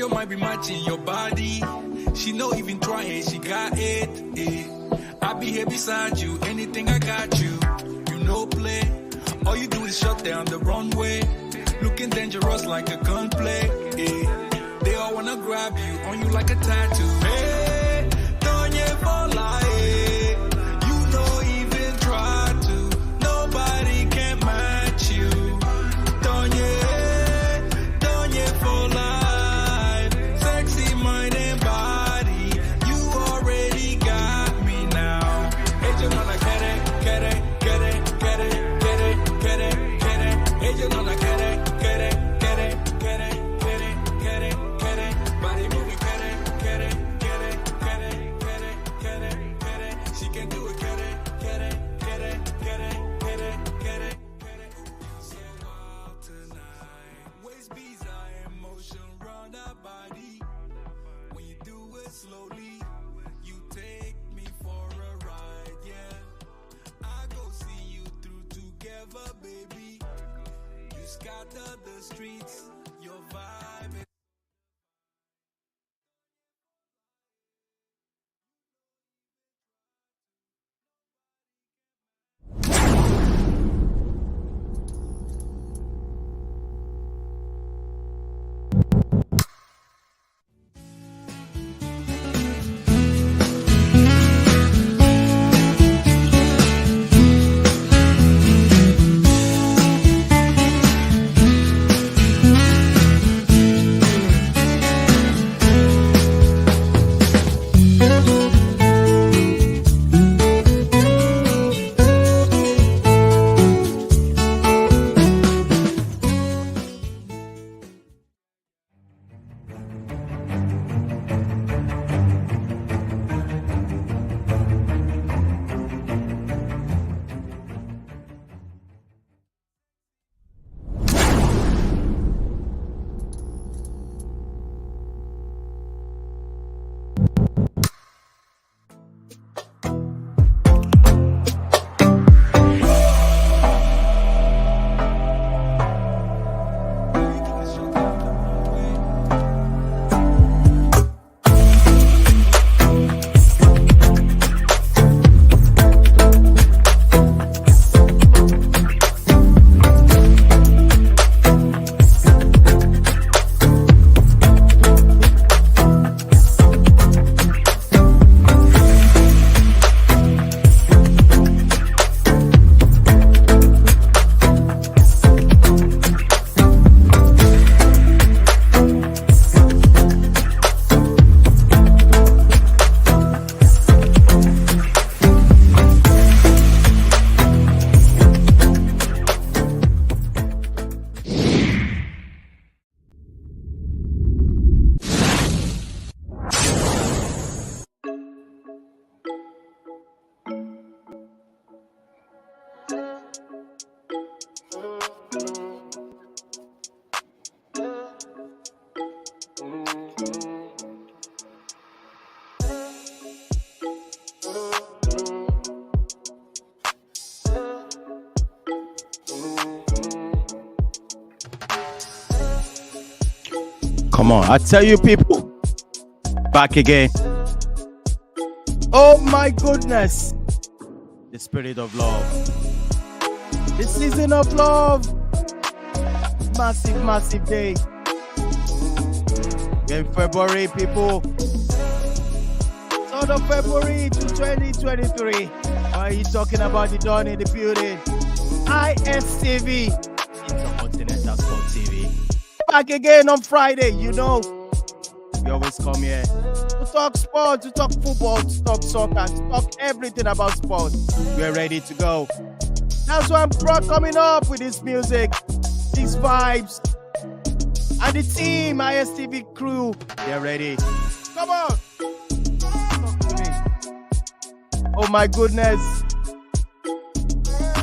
your might be matching your body. She no even trying, she got it. I be here beside you, anything I got you. You know play. All you do is shut down the runway. Looking dangerous like a gunplay. They all wanna grab you, on you like a tattoo. Hey, don't you fall like you don't even try to. Nobody can match you. Don't you fall like sexy mind and body. You already got me now. Hey, you know like get it. Hey, you know like get it. Body moving, get it. She can do it, get it. So wild tonight. Waist beats are in motion, round our body. When you do it slowly, you take me for a ride, yeah. I go see you through together, baby. You scatter the streets, your vibe is Come on, I tell you people, back again. Oh my goodness, the spirit of love, the season of love, massive day. We're in February, people. 3rd of February to 2023. Why are you talking about the dawn in the building? ISTV, Intercontinental Sport TV. Back again on Friday, you know. We always come here to talk sport, to talk football, to talk soccer, to talk everything about sport. We're ready to go. That's why I'm coming up with this music, these vibes, and the team, ISTV crew, they're ready. Come on. Talk to me. Oh my goodness.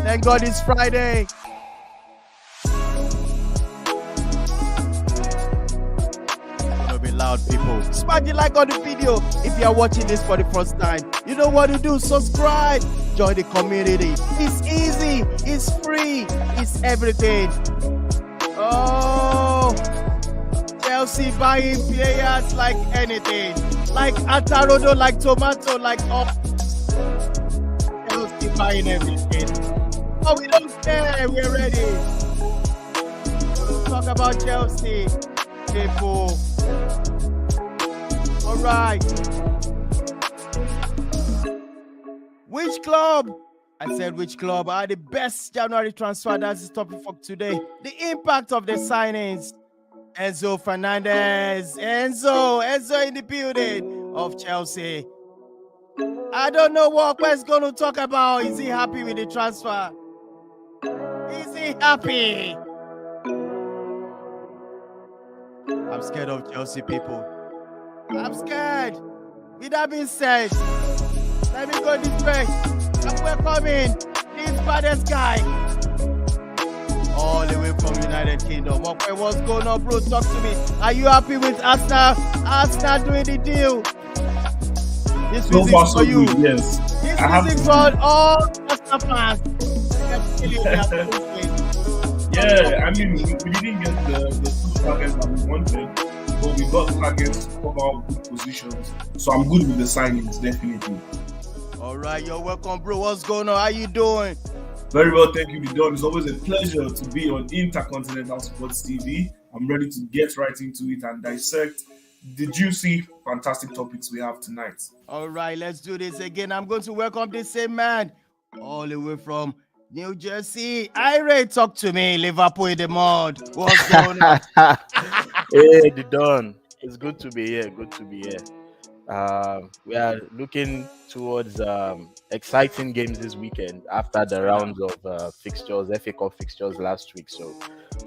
Thank God it's Friday. Loud people, smash the like on the video. If you are watching this for the first time, you know what to do. Subscribe, join the community. It's easy, it's free, it's everything. Oh, Chelsea buying players like anything. Like Atarodo, like tomato, like all. Chelsea buying everything. Oh, we don't care. We're ready. Talk about Chelsea, people. All right. Which club? I said which club are the best January transfer? That's the topic for today. The impact of the signings. Enzo Fernandez. Enzo in the building of Chelsea. I don't know what Wes going to talk about. Is he happy with the transfer? Is he happy? I'm scared of Chelsea, people. I'm scared. With that being said, let me go this way. I'm welcoming this baddest guy. All the way from United Kingdom. Okay, what's going on, bro? Talk to me. Are you happy with Arsenal? Arsenal doing the deal. This music is for you. Good, yes. This music for all Arsenal fans. Yeah, I mean, we didn't get the two targets that we wanted, but we got targets to cover good positions. So I'm good with the signings, definitely. All right, you're welcome, bro. What's going on? How you doing? Very well, thank you, Bidon. It's always a pleasure to be on Intercontinental Sports TV. I'm ready to get right into it and dissect the juicy, fantastic topics we have tonight. All right, let's do this again. I'm going to welcome this same man all the way from New Jersey. Ira, talk to me. Liverpool in the mud. What's going on? Hey, the Don. It's good to be here. Good to be here. We are looking towards exciting games this weekend after the rounds of fixtures, FA Cup fixtures last week. So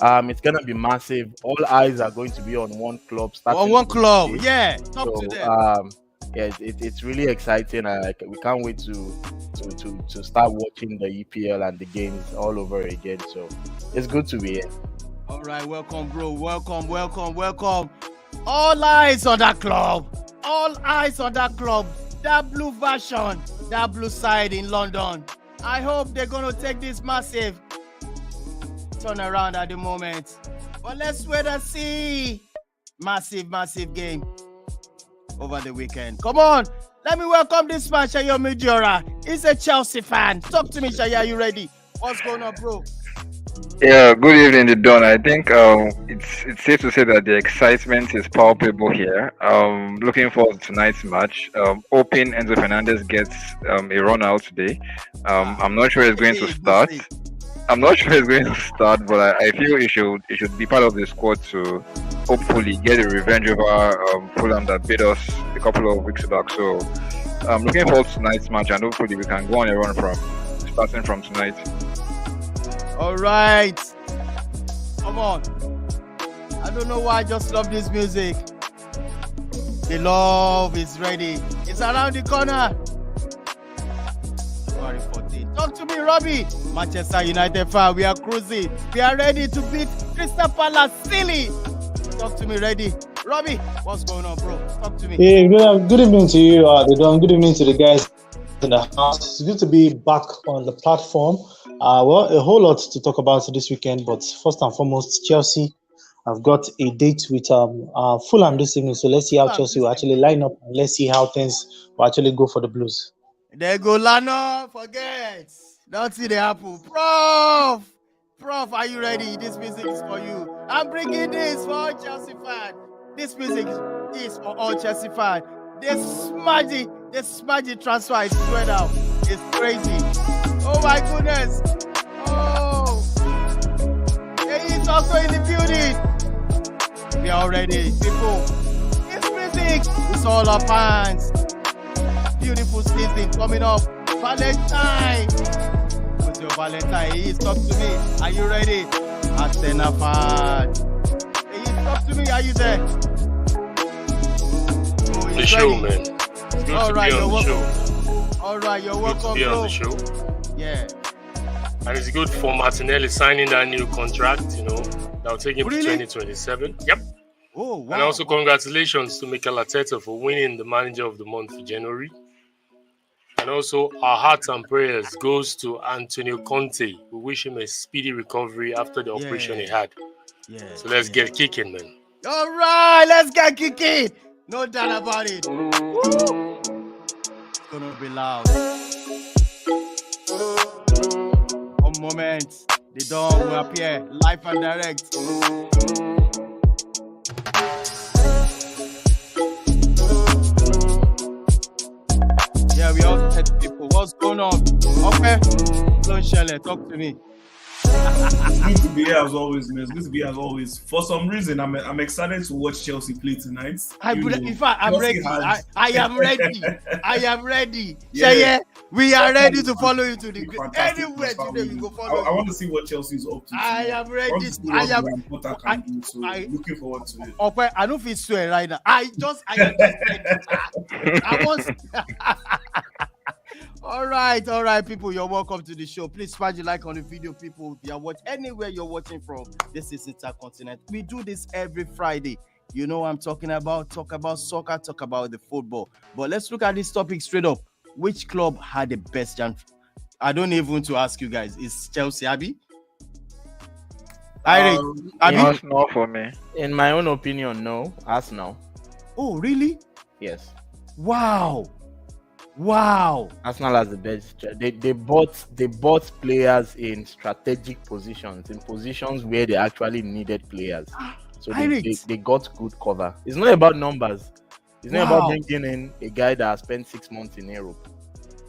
it's gonna be massive. All eyes are going to be on one club. On one club, yeah. Talk to them. Yeah, it's really exciting. We can't wait to start watching the EPL and the games all over again. So it's good to be here. All right, welcome, bro. Welcome. All eyes on that club. All eyes on that club. That blue version, that blue side in London. I hope they're going to take this massive turnaround at the moment. But let's wait and see. Massive game over the weekend. Come on. Let me welcome this man, Shayo Midjora. He's a Chelsea fan. Talk to me, Shaya. Are you ready? What's going on, bro? Yeah, good evening, Don. I think it's safe to say that the excitement is palpable here. Looking forward to tonight's match. Hoping Enzo Fernandez gets a run out today. I'm not sure he's going to start. But I feel he should be part of the squad to hopefully get a revenge over Fulham that beat us a couple of weeks back. So I'm looking forward to tonight's match, and hopefully we can go on a run starting from tonight. All right. Come on. I don't know why I just love this music. The love is ready. It's around the corner. February 14. Talk to me, Robbie. Manchester United fan. We are cruising. We are ready to beat Crystal Palace. Silly. Talk to me, ready. Robbie, what's going on, bro? Talk to me. Hey, good evening to you, Don. Good evening to the guys in the house. It's good to be back on the platform. Well, a whole lot to talk about this weekend, but first and foremost, Chelsea. I've got a date with Fulham this evening, so let's see how Chelsea will actually line up, and let's see how things will actually go for the Blues. There go Lano, forget. Don't see the apple. Prof, are you ready? This music is for you. I'm bringing this for all Chelsea fans. This music is for all Chelsea fans. They smash the transfer is spread out. It's crazy. Oh my goodness. Oh. He is also in the building. We are ready, people. This music is all our fans. Beautiful season coming up. Valentine. What's your Valentine? He is talk to me. Are you ready? Arsenal fan. He is talk to me. Are you there? Oh, the show, ready. Man. It's good to be on the show. All right, you're welcome, to be on the show. Yeah. And it's good for Martinelli signing that new contract, that will take him to 2027. Yep. Oh, wow. And also congratulations to Mikel Arteta for winning the Manager of the Month for January. And also our hearts and prayers goes to Antonio Conte. We wish him a speedy recovery after the operation he had. Yeah. So let's get kicking, man. All right, let's get kicking. No doubt about it. Woo. It's gonna be loud. One moment, the dawn will appear live and direct. Yeah, we all said people. What's going on? Okay, don't share it. Talk to me. It's good to be here as always, man. It's good to be here as always. For some reason, I'm excited to watch Chelsea play tonight. In fact, I'm ready. Has... I am ready. I am ready. Yeah, we are ready to follow you to the anywhere today. We go follow. I want to see what Chelsea is up to. I am ready. Looking forward to it. Okay, I don't feel swear right now. I am just ready. I want. All right, people. You're welcome to the show. Please smash the like on the video, people. You are watching anywhere you're watching from. This is Intercontinent. We do this every Friday. You know what I'm talking about. Talk about soccer, talk about the football. But let's look at this topic straight up. Which club had the best chance? I don't even want to ask you guys. Is Chelsea, Abby? No for me. In my own opinion, no. Arsenal. Oh, really? Yes. Wow. Arsenal has the best. They bought players in strategic positions, in positions where they actually needed players. So they got good cover. It's not about numbers. It's not about bringing in a guy that has spent 6 months in Europe.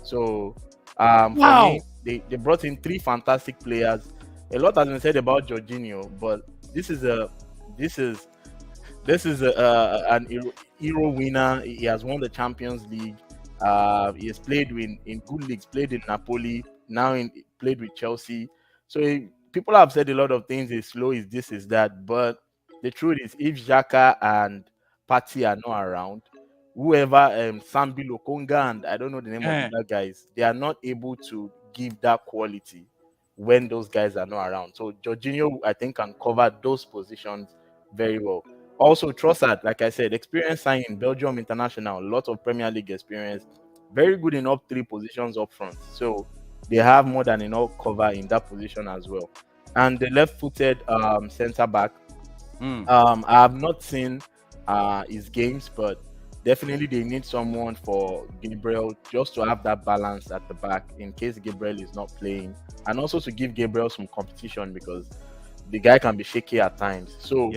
So for me, they brought in 3 fantastic players. A lot has been said about Jorginho, but this is an Euro winner. He has won the Champions League. He has played in good leagues, played in Napoli, played with Chelsea. So people have said a lot of things. He's slow, is this, is that. But the truth is, if Xhaka and Partey are not around, whoever Sambi Lokonga and I don't know the name of the guys, they are not able to give that quality when those guys are not around. So Jorginho, I think, can cover those positions very well. Also, Trossard, like I said, experienced signing, Belgium international, a lot of Premier League experience, very good in up 3 positions up front. So they have more than enough cover in that position as well. And the left-footed centre back, I have not seen his games, but definitely they need someone for Gabriel just to have that balance at the back in case Gabriel is not playing, and also to give Gabriel some competition because the guy can be shaky at times. So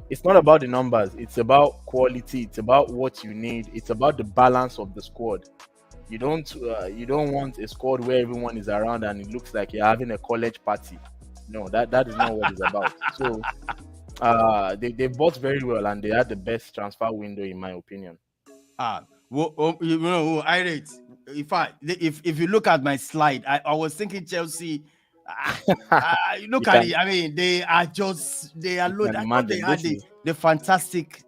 it's not about the numbers, it's about quality, it's about what you need, it's about the balance of the squad. You don't want a squad where everyone is around and it looks like you're having a college party. No, that is not what it's about. So they bought very well and they had the best transfer window in my opinion. You know, I rate. If you look at my slide, I was thinking Chelsea. Look at it. I mean, they are loaded. I thought they had the fantastic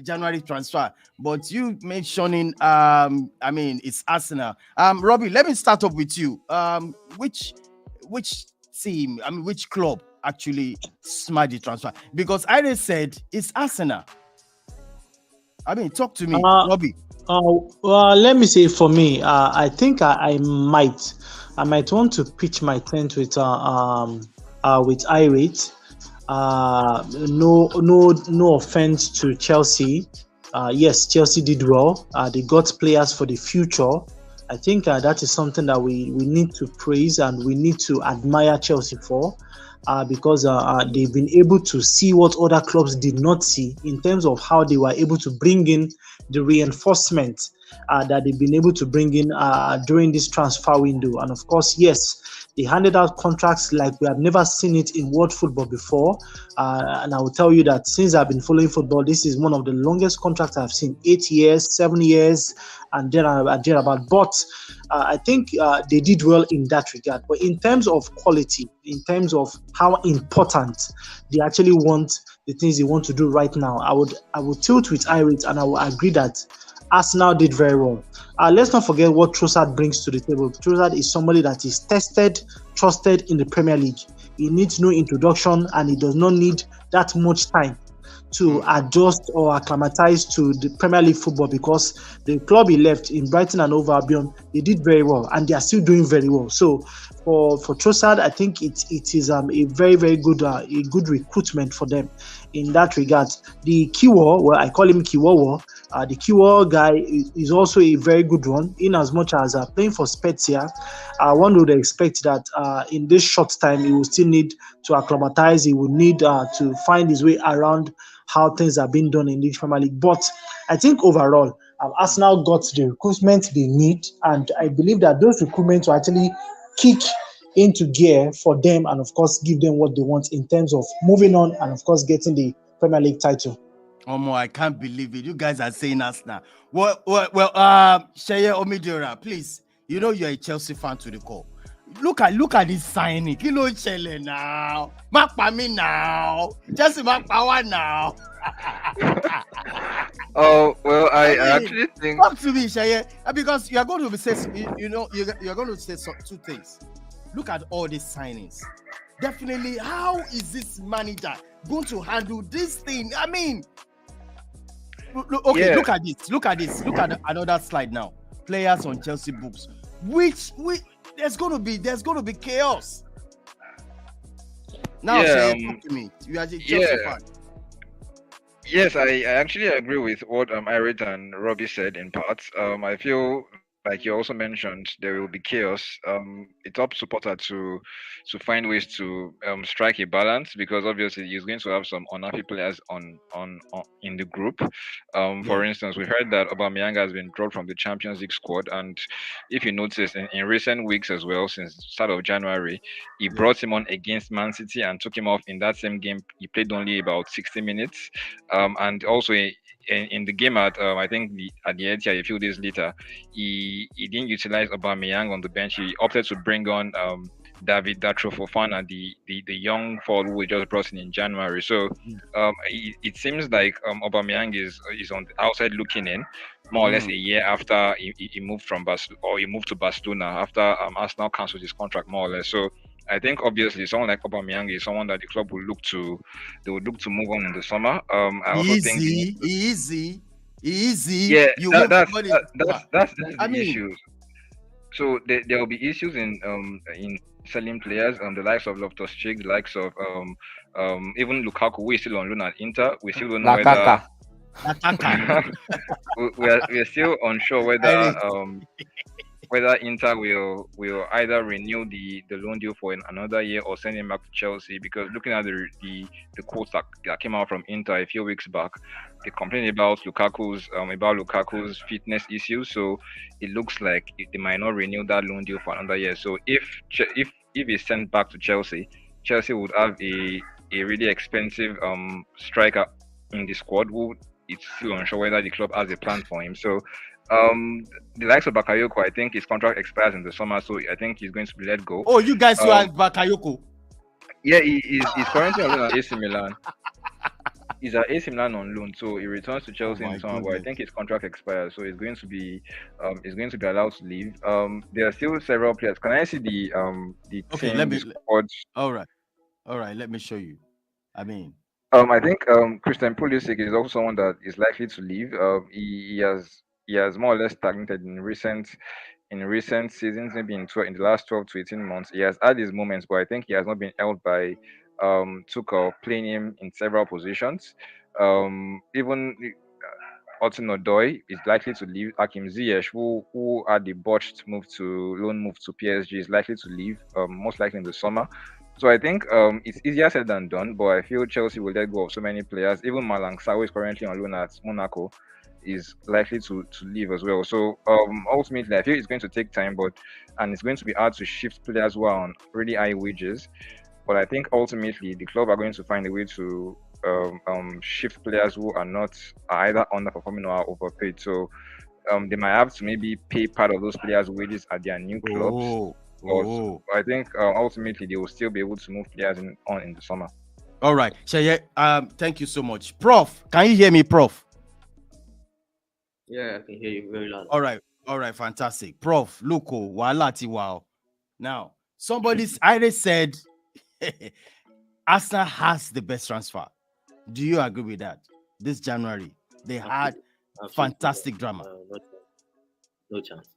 January transfer. But you mentioning it's Arsenal. Robbie, let me start off with you. Which team? Which club actually smashed the transfer? Because I said it's Arsenal. Talk to me, Robbie. Well, let me say for me, I think I might want to pitch my tent with Irate. No offense to Chelsea. Yes, Chelsea did well. They got players for the future. I think that is something that we need to praise and we need to admire Chelsea for. Because they've been able to see what other clubs did not see in terms of how they were able to bring in the reinforcement that they've been able to bring in during this transfer window. And of course, yes, they handed out contracts like we have never seen it in world football before. And I will tell you that since I've been following football, this is one of the longest contracts I've seen, 8 years, 7 years, and thereabout. But I think they did well in that regard. But in terms of quality, in terms of how important they actually want the things they want to do right now, I would tilt with Irate and I will agree that Arsenal did very well. Let's not forget what Trossard brings to the table. Trossard is somebody that is tested, trusted in the Premier League. He needs no introduction and he does not need that much time to adjust or acclimatize to the Premier League football, because the club he left in Brighton and Hove Albion, they did very well and they are still doing very well. So for Trossard, I think it is a very, very good recruitment for them in that regard. The Kiwo, well, I call him Kiwowo. The Kiwo guy is also a very good one, in as much as playing for Spezia. One would expect that in this short time he will still need to acclimatize. He will need to find his way around how things are being done in the Premier League. But I think overall, Arsenal got the recruitment they need, and I believe that those recruitments will actually kick into gear for them, and of course give them what they want in terms of moving on and of course getting the Premier League title. I can't believe it. You guys are saying Arsenal. Well, Sheye Omidora, please. You know you're a Chelsea fan to the core. Look at this signing. Kilo Chele now. Mark me now. Chelsea mark power now. Oh well, I actually think. Talk to me, Sheye, because you are going to say, you're going to say two things. Look at all these signings. Definitely, how is this manager going to handle this thing? I mean, look at this. Look at another slide now. Players on Chelsea books. Which there's going to be chaos. Now, talk to me. You are a Chelsea fan. Yes, I actually agree with what Irit and Robbie said in parts. I feel like you also mentioned, there will be chaos. It's up to supporter to find ways to strike a balance, because obviously he's going to have some unhappy players on in the group. For instance, we heard that Aubameyang has been dropped from the Champions League squad, and if you notice in recent weeks as well, since the start of January, he brought him on against Man City and took him off in that same game. He played only about 60 minutes, and also in the game at I think at the Etihad a few days later, he didn't utilize Aubameyang on the bench. He opted to bring on David Datro Fofana, the young forward who we just brought in January. So it seems like Aubameyang is on the outside looking in, more or less a year after he moved from he moved to Barcelona after Arsenal cancelled his contract, more or less. So I think obviously someone like Aubameyang is someone that the club will look to move on in the summer. I also think easy. Yeah, that's the issue. So there will be issues in selling players, the likes of Loftus-Cheek, the likes of even Lukaku, who is still on loan at Inter. We still don't know whether we're still unsure whether Inter will either renew the loan deal for another year or send him back to Chelsea, because looking at the quotes that came out from Inter a few weeks back, they complained about Lukaku's fitness issues. So it looks like they might not renew that loan deal for another year. So if he's sent back to Chelsea, Chelsea would have a really expensive striker in the squad who it's still unsure whether the club has a plan for him. So the likes of Bakayoko, I think his contract expires in the summer, so I think he's going to be let go. Oh, you guys have Bakayoko? Yeah, he's currently on loan at AC Milan. He's at AC Milan on loan, so he returns to Chelsea in the summer. But I think his contract expires, so he's going to be allowed to leave. There are still several players. Can I see the squad? All right. Let me show you. I mean, I think Christian Pulisic is also someone that is likely to leave. He has more or less stagnated in recent seasons, maybe in the last 12 to 18 months. He has had his moments, but I think he has not been held by Tuchel, playing him in several positions. Even Otun Odoi is likely to leave. Hakim Ziyech, who had the botched loan move to PSG, is likely to leave, most likely in the summer. So I think it's easier said than done, but I feel Chelsea will let go of so many players. Even Malang Sarr, who is currently on loan at Monaco, is likely to leave as well. So ultimately, I feel it's going to take time, and it's going to be hard to shift players who are on really high wages. But I think ultimately the club are going to find a way to shift players who are either underperforming or overpaid. So they might have to maybe pay part of those players' wages at their new clubs. I think ultimately they will still be able to move players on in the summer. All right, Sheye, thank you so much. Prof, can you hear me, Prof? Yeah, I can hear you very loud. All right, fantastic. Prof, look, wow. Now, somebody's either said Arsenal has the best transfer. Do you agree with that? This January, they had Absolutely. fantastic drama. No chance.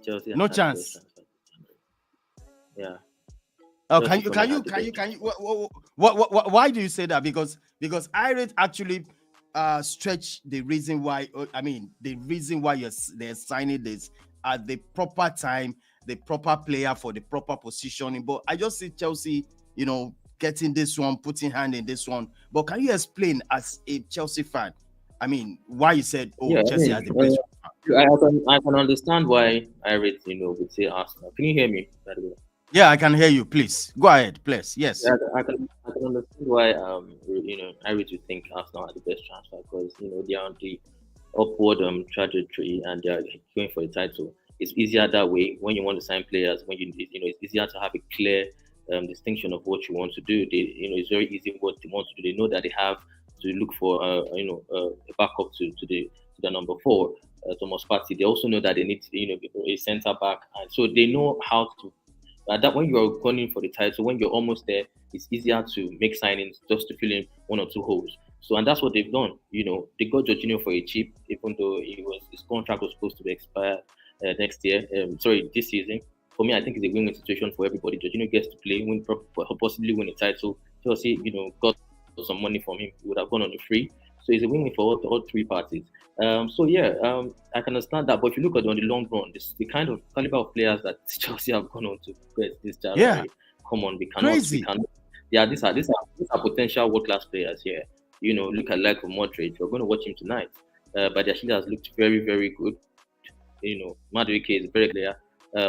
Chelsea No had the best chance. transfer in January. Yeah. Oh, Chelsea can probably you had the best can you why do you say that? Because I rate actually stretch the reason why the reason why they're signing this at the proper time, the proper player for the proper positioning. But I just see Chelsea, getting this one, putting hand in this one. But can you explain as a Chelsea fan, why you said, Yeah, Chelsea has the best? I can understand why Iris, would say Arsenal. Can you hear me, by the way? Yeah, I can hear you. Please go ahead, please. Yes. Yeah, I can understand why Iris would think Arsenal are the best transfer because they are on the upward trajectory and they are going for the title. It's easier that way when you want to sign players. When it's easier to have a clear distinction of what you want to do. It's very easy what they want to do. They know that they have to look for a backup to the number 4, Thomas Partey. They also know that they need a centre back, and so they know how to. That when you're gunning for the title, when you're almost there, it's easier to make signings just to fill in 1 or 2 holes. So, and that's what they've done. They got Jorginho for a cheap, even though his contract was supposed to expire next year. This season. For me, I think it's a win-win situation for everybody. Jorginho gets to play, possibly win a title. Chelsea, got some money from him. He would have gone on a free. So it's a win-win for all 3 parties. I can understand that. But if you look at it on the long run, the kind of caliber of players that Chelsea have gone on to get this January, Yeah. come on, we cannot. These are potential world-class players here. Look at like Modric. We're going to watch him tonight. But actually has looked very, very good. Madueke is a very clear.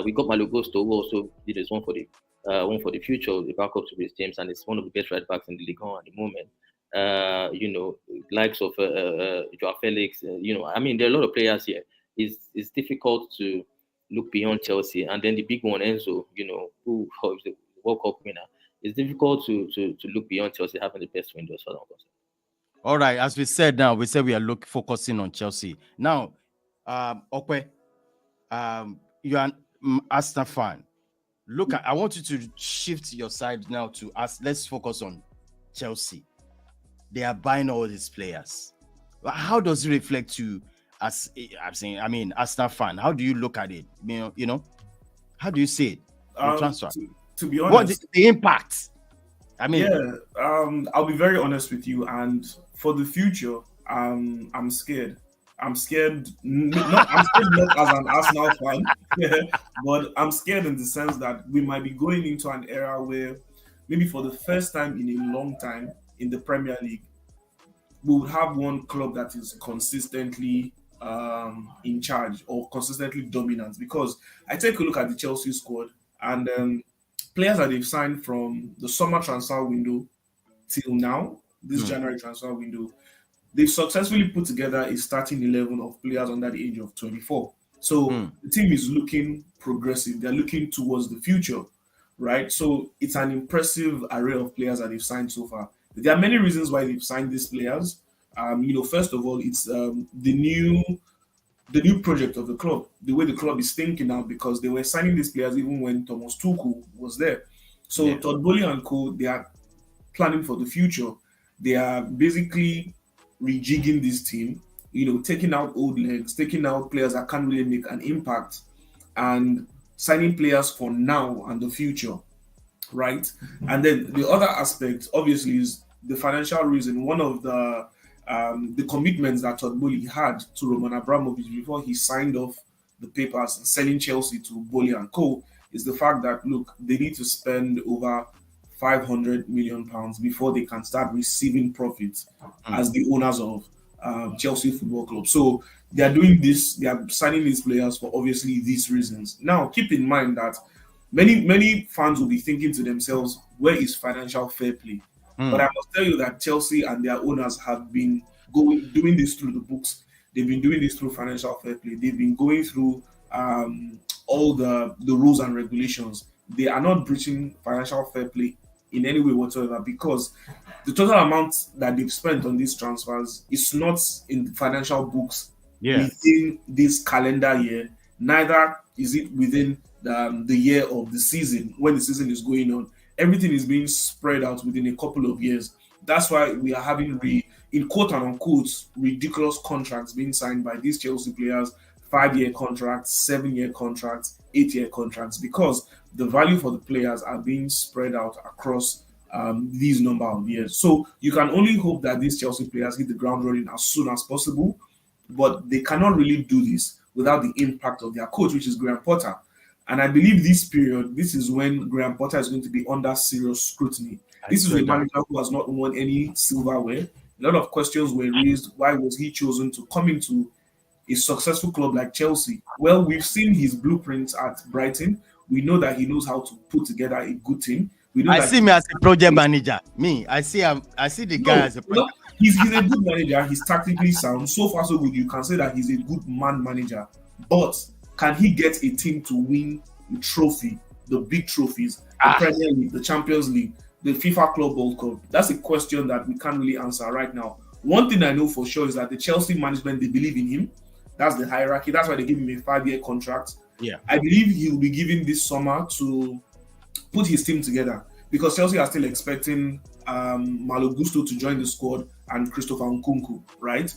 We got Malo Gusto, who also did this one for the future, the backup to Rhys James, and it's one of the best right backs in the league at the moment. Likes of Joao Felix. There are a lot of players here. It's difficult to look beyond Chelsea, and then the big one, Enzo. Who is the World Cup winner. It's difficult to look beyond Chelsea having the best windows for them. All right, as we said now, we said we are focusing on Chelsea. Now, Okwe, you're an Arsenal fan. I want you to shift your side now to us. Let's focus on Chelsea. They are buying all these players. How does it reflect to as Arsenal fan? How do you look at it? How do you see it? Transfer. To be honest, what the impact? I'll be very honest with you, and for the future, I'm scared. I'm scared not as an Arsenal fan, but I'm scared in the sense that we might be going into an era where maybe for the first time in a long time in the Premier League, we would have one club that is consistently in charge or consistently dominant. Because I take a look at the Chelsea squad and players that they've signed from the summer transfer window till now, this January transfer window, they've successfully put together a starting 11 of players under the age of 24. So the team is looking progressive. They're looking towards the future, right? So it's an impressive array of players that they've signed so far. There are many reasons why they've signed these players. First of all, it's the new project of the club, the way the club is thinking now, because they were signing these players even when Thomas Tuchel was there. So Todd Boehly and co, they are planning for the future. They are basically rejigging this team, taking out old legs, taking out players that can't really make an impact, and signing players for now and the future, right? And then the other aspect, obviously, is the financial reason. One of the commitments that Todd Boehly had to Roman Abramovich before he signed off the papers and selling Chelsea to Boehly and co. is the fact that, look, they need to spend over £500 million before they can start receiving profits as the owners of Chelsea Football Club. So they are doing this, they are signing these players for obviously these reasons. Now, keep in mind that many fans will be thinking to themselves, where is financial fair play? But I must tell you that Chelsea and their owners have been doing this through the books. They've been doing this through financial fair play. They've been going through all the rules and regulations. They are not breaching financial fair play in any way whatsoever, because the total amount that they've spent on these transfers is not in the financial books within this calendar year. Neither is it within the year of the season when the season is going on. Everything is being spread out within a couple of years. That's why we are having in quote and unquote ridiculous contracts being signed by these Chelsea players, 5-year contracts, 7-year contracts, 8-year contracts, because the value for the players are being spread out across these number of years. So you can only hope that these Chelsea players hit the ground running as soon as possible, but they cannot really do this without the impact of their coach, which is Graham Potter. And I believe this is when Graham Potter is going to be under serious scrutiny. This is a manager who has not won any silverware. A lot of questions were raised. Why was he chosen to come into a successful club like Chelsea? Well, we've seen his blueprints at Brighton. We know that he knows how to put together a good team. We know I see me as a project manager. I see the guy as a project. He's a good manager. He's tactically sound. So far, so good. You can say that he's a good man manager. But can he get a team to win the trophy, the big trophies, the Premier League, the Champions League, the FIFA Club World Cup? That's a question that we can't really answer right now. One thing I know for sure is that the Chelsea management, they believe in him. That's the hierarchy. That's why they give him a 5-year contract. Yeah, I believe he will be given this summer to put his team together, because Chelsea are still expecting Malo Gusto to join the squad and Christopher Nkunku, right?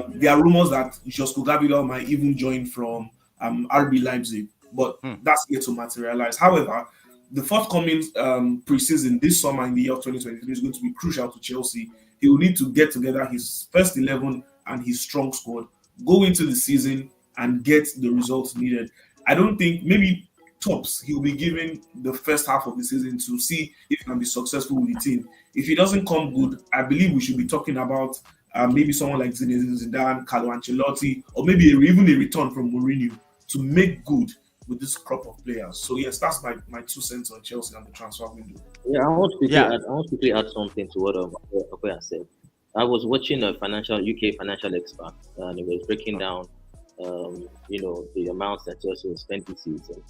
There are rumors that Josko Gabriel might even join from RB Leipzig, but that's yet to materialize. However, the forthcoming preseason this summer in the year of 2023 is going to be crucial to Chelsea. He will need to get together his first 11 and his strong squad, go into the season and get the results needed. I don't think, maybe tops, he'll be given the first half of the season to see if he can be successful with the team. If he doesn't come good, I believe we should be talking about maybe someone like Zinedine Zidane, Carlo Ancelotti, or maybe even a return from Mourinho to make good with this crop of players. So yes, that's my 2 cents on Chelsea and the transfer window. Yeah, I want to quickly add something to what Okoya said. I was watching a UK financial expert, and it was breaking down, the amounts that Chelsea will spend this season.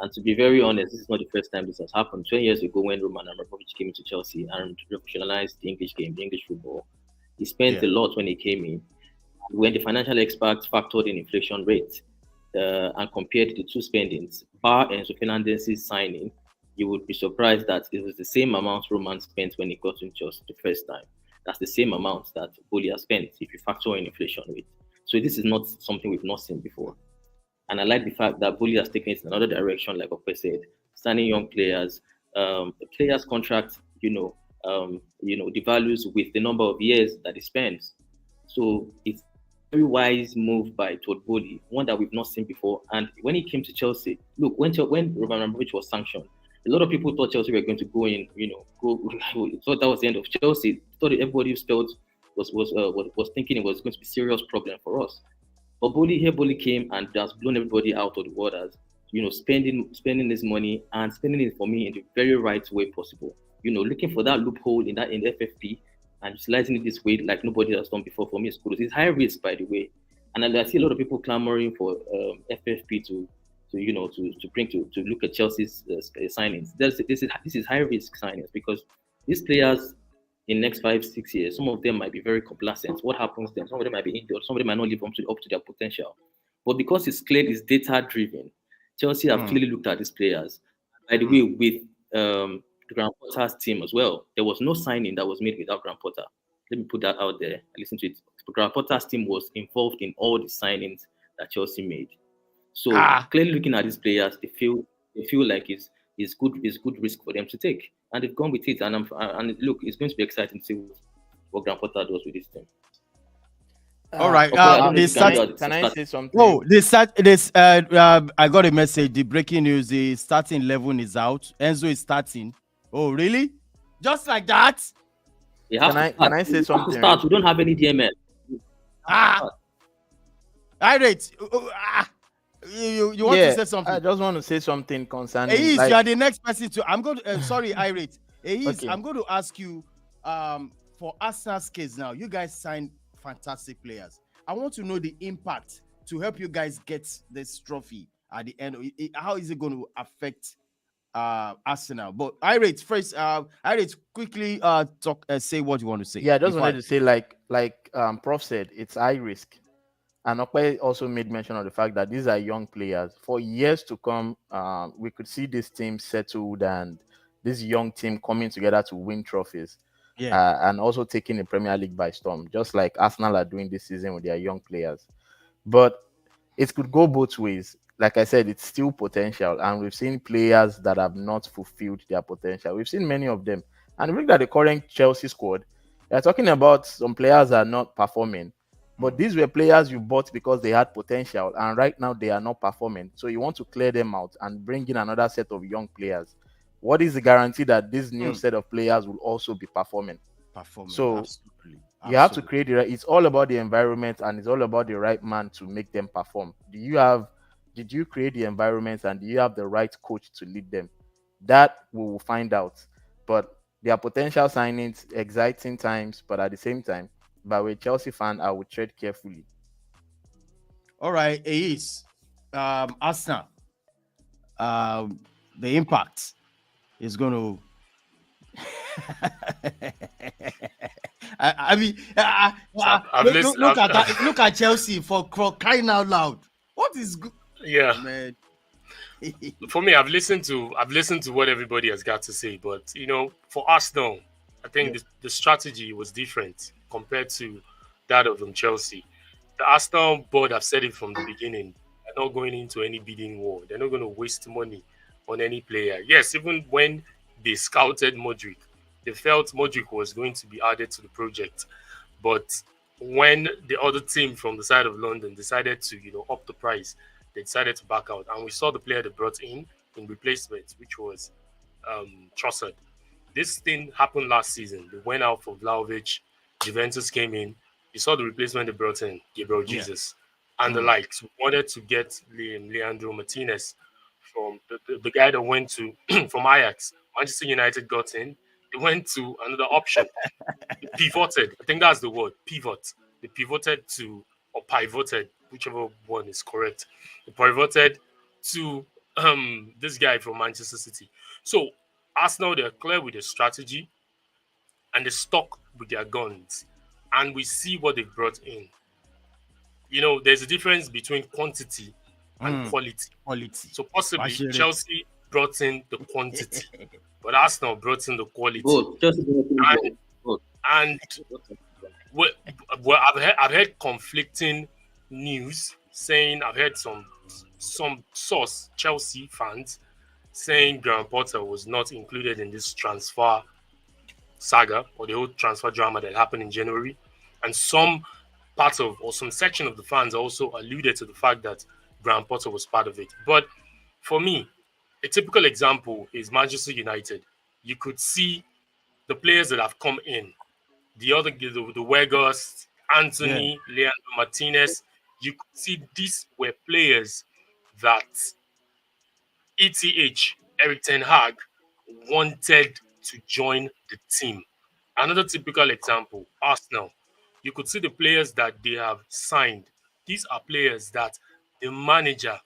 And to be very honest, this is not the first time this has happened. 20 years ago, when Roman Abramovich came into Chelsea and revolutionized the English game, the English football, he spent a lot when he came in. When the financial experts factored in inflation rate and compared the two spendings, bar Enzo Fernandez's signing, you would be surprised that it was the same amount Roman spent when he got into Chelsea the first time. That's the same amount that Bolia spent if you factor in inflation rate. So this is not something we've not seen before. And I like the fact that Bolia has taken it in another direction, like Ope said, signing young players, players' contract, devalues with the number of years that he spends. So it's a very wise move by Todd Boehly, one that we've not seen before. And when he came to Chelsea, look, when Roman Abramovich was sanctioned, a lot of people thought Chelsea were going to go in, thought that was the end of Chelsea. Thought everybody was thinking it was going to be a serious problem for us. But Boehly came and has blown everybody out of the waters, spending this money and spending it for me in the very right way possible. Looking for that loophole in the FFP and utilizing it this way like nobody has done before, for me is good. It's high risk, by the way. And I see a lot of people clamoring for FFP to look at Chelsea's signings. This is high risk signings, because these players in the next 5-6 years, some of them might be very complacent. What happens then? Some of them might be injured. Some of them might not live up to their potential. But because it's clear, it's data driven, Chelsea have clearly looked at these players. By the way, with Graham Potter's team as well, there was no signing that was made without Graham Potter. Let me put that out there. Listen to it. Graham Potter's team was involved in all the signings that Chelsea made. So clearly looking at these players, they feel like it's good risk for them to take, and they've gone with it. And look, it's going to be exciting to see what Graham Potter does with this team. All right. Can I say something? Oh, I got a message. The breaking news: the starting 11 is out. Enzo is starting. Oh, really? Just like that? Can I say something? We don't have any DML. Irate. You want to say something? I just want to say something concerning. You are the next person to. I'm going to. Sorry, Irate. Okay. I'm going to ask you. For Arsenal's case now, you guys signed fantastic players. I want to know the impact to help you guys get this trophy at the end. How is it going to affect Arsenal? But Irate first. Irate, quickly say what you want to say. Yeah, I just wanted to say, like Prof said, it's high risk. And Okwe also made mention of the fact that these are young players. For years to come, we could see this team settled and this young team coming together to win trophies. and also taking the Premier League by storm, just like Arsenal are doing this season with their young players. But it could go both ways. Like I said, it's still potential, and we've seen players that have not fulfilled their potential. We've seen many of them, and if you look at the current Chelsea squad, they're talking about some players that are not performing. But these were players you bought because they had potential, and right now they are not performing. So you want to clear them out and bring in another set of young players. What is the guarantee that this new set of players will also be performing? So absolutely. You have to create it's all about the environment, and it's all about the right man to make them perform. Did you create the environment, and do you have the right coach to lead them? That we will find out. But their potential signings, exciting times, but at the same time, by a Chelsea fan, I would tread carefully. All right, it is Arsenal. The impact is going to. I mean, look at Chelsea for crying out loud. What is good? Yeah, man. For me, I've listened to what everybody has got to say, but for Arsenal, I think the strategy was different compared to that of Chelsea. The Arsenal board have said it from the beginning. They're not going into any bidding war. They're not going to waste money on any player. Yes, even when they scouted Modric, they felt Modric was going to be added to the project. But when the other team from the side of London decided to, up the price, they decided to back out. And we saw the player they brought in replacement, which was Trossard. This thing happened last season. They went out for Vlahovic. Juventus came in. You saw the replacement they brought in, Gabriel Jesus, and the likes. We wanted to get Leandro Martinez from the guy that went to from Ajax. Manchester United got in. They went to another option. They pivoted. I think that's the word, pivot. They pivoted to, or pivoted, whichever one is correct. They pivoted to this guy from Manchester City. So Arsenal, they're clear with their strategy and they stuck with their guns. And we see what they've brought in. There's a difference between quantity and quality. So possibly Chelsea brought in the quantity, but Arsenal brought in the quality. And I've heard conflicting news saying, I've heard some source, Chelsea fans, saying Graham Potter was not included in this transfer saga or the whole transfer drama that happened in January. And some part of, or some section of the fans also alluded to the fact that Graham Potter was part of it. But for me, a typical example is Manchester United. You could see the players that have come in, the Weghorst, Anthony, Leandro Martinez. You could see these were players that Erik ten Hag wanted to join the team. Another typical example, Arsenal. You could see the players that they have signed. These are players that the manager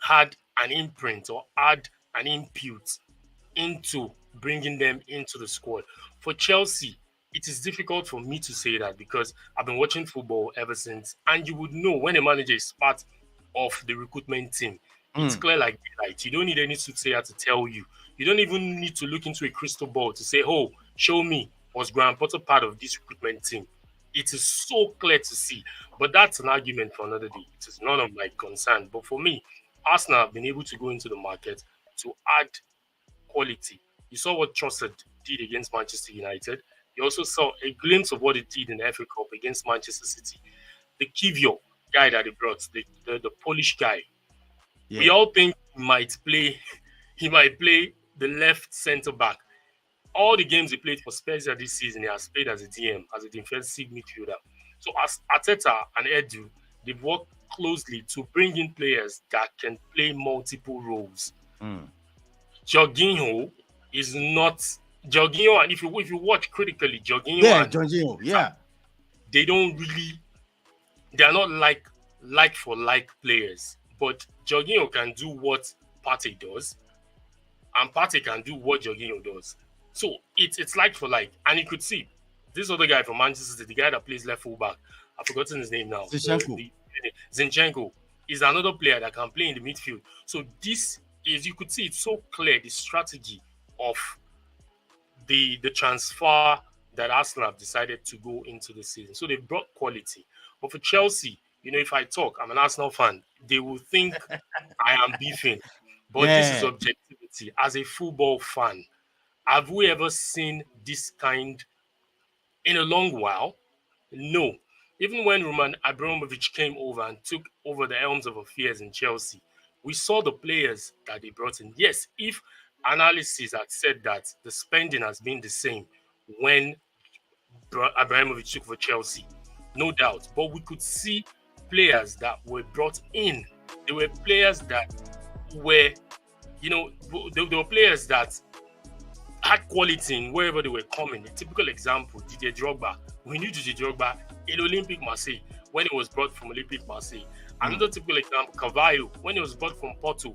had an imprint or had an input into bringing them into the squad. For Chelsea, it is difficult for me to say that because I've been watching football ever since, and you would know when a manager is part of the recruitment team. It's clear like daylight. You don't need any soothsayer to tell you. You don't even need to look into a crystal ball to say, oh, show me, was Graham Potter part of this recruitment team? It is so clear to see. But that's an argument for another day. It is none of my concern. But for me, Arsenal have been able to go into the market to add quality. You saw what Trossard did against Manchester United. You also saw a glimpse of what it did in the FA Cup against Manchester City. The Kivio guy that they brought, the Polish guy. Yeah. We all think he might play the left centre back. All the games he played for Spurs this season, he has played as a DM, as a defensive midfielder. So as Arteta and Edu, they've worked closely to bring in players that can play multiple roles. Jorginho is not Jorginho, and if you watch critically, Jorginho, they are not like for like players. But Jorginho can do what Partey does, and Partey can do what Jorginho does. So it's like for like. And you could see this other guy from Manchester City, the guy that plays left fullback, I've forgotten his name now. Zinchenko is another player that can play in the midfield. So this is, you could see it's so clear, the strategy of the transfer that Arsenal have decided to go into the season. So they brought quality. But for Chelsea, if I talk, I'm an Arsenal fan, they will think I am beefing. But this is objectivity. As a football fan, have we ever seen this kind in a long while? No. Even when Roman Abramovich came over and took over the helms of affairs in Chelsea, we saw the players that they brought in. Yes, if analysis had said that the spending has been the same when Abramovich took over Chelsea, no doubt. But we could see players that were brought in. They were players that were, they were players that had quality in wherever they were coming. A typical example, Didier Drogba. We knew Didier Drogba in Olympique Marseille when he was brought from Olympique Marseille. Another typical example, Carvalho, when he was brought from Porto.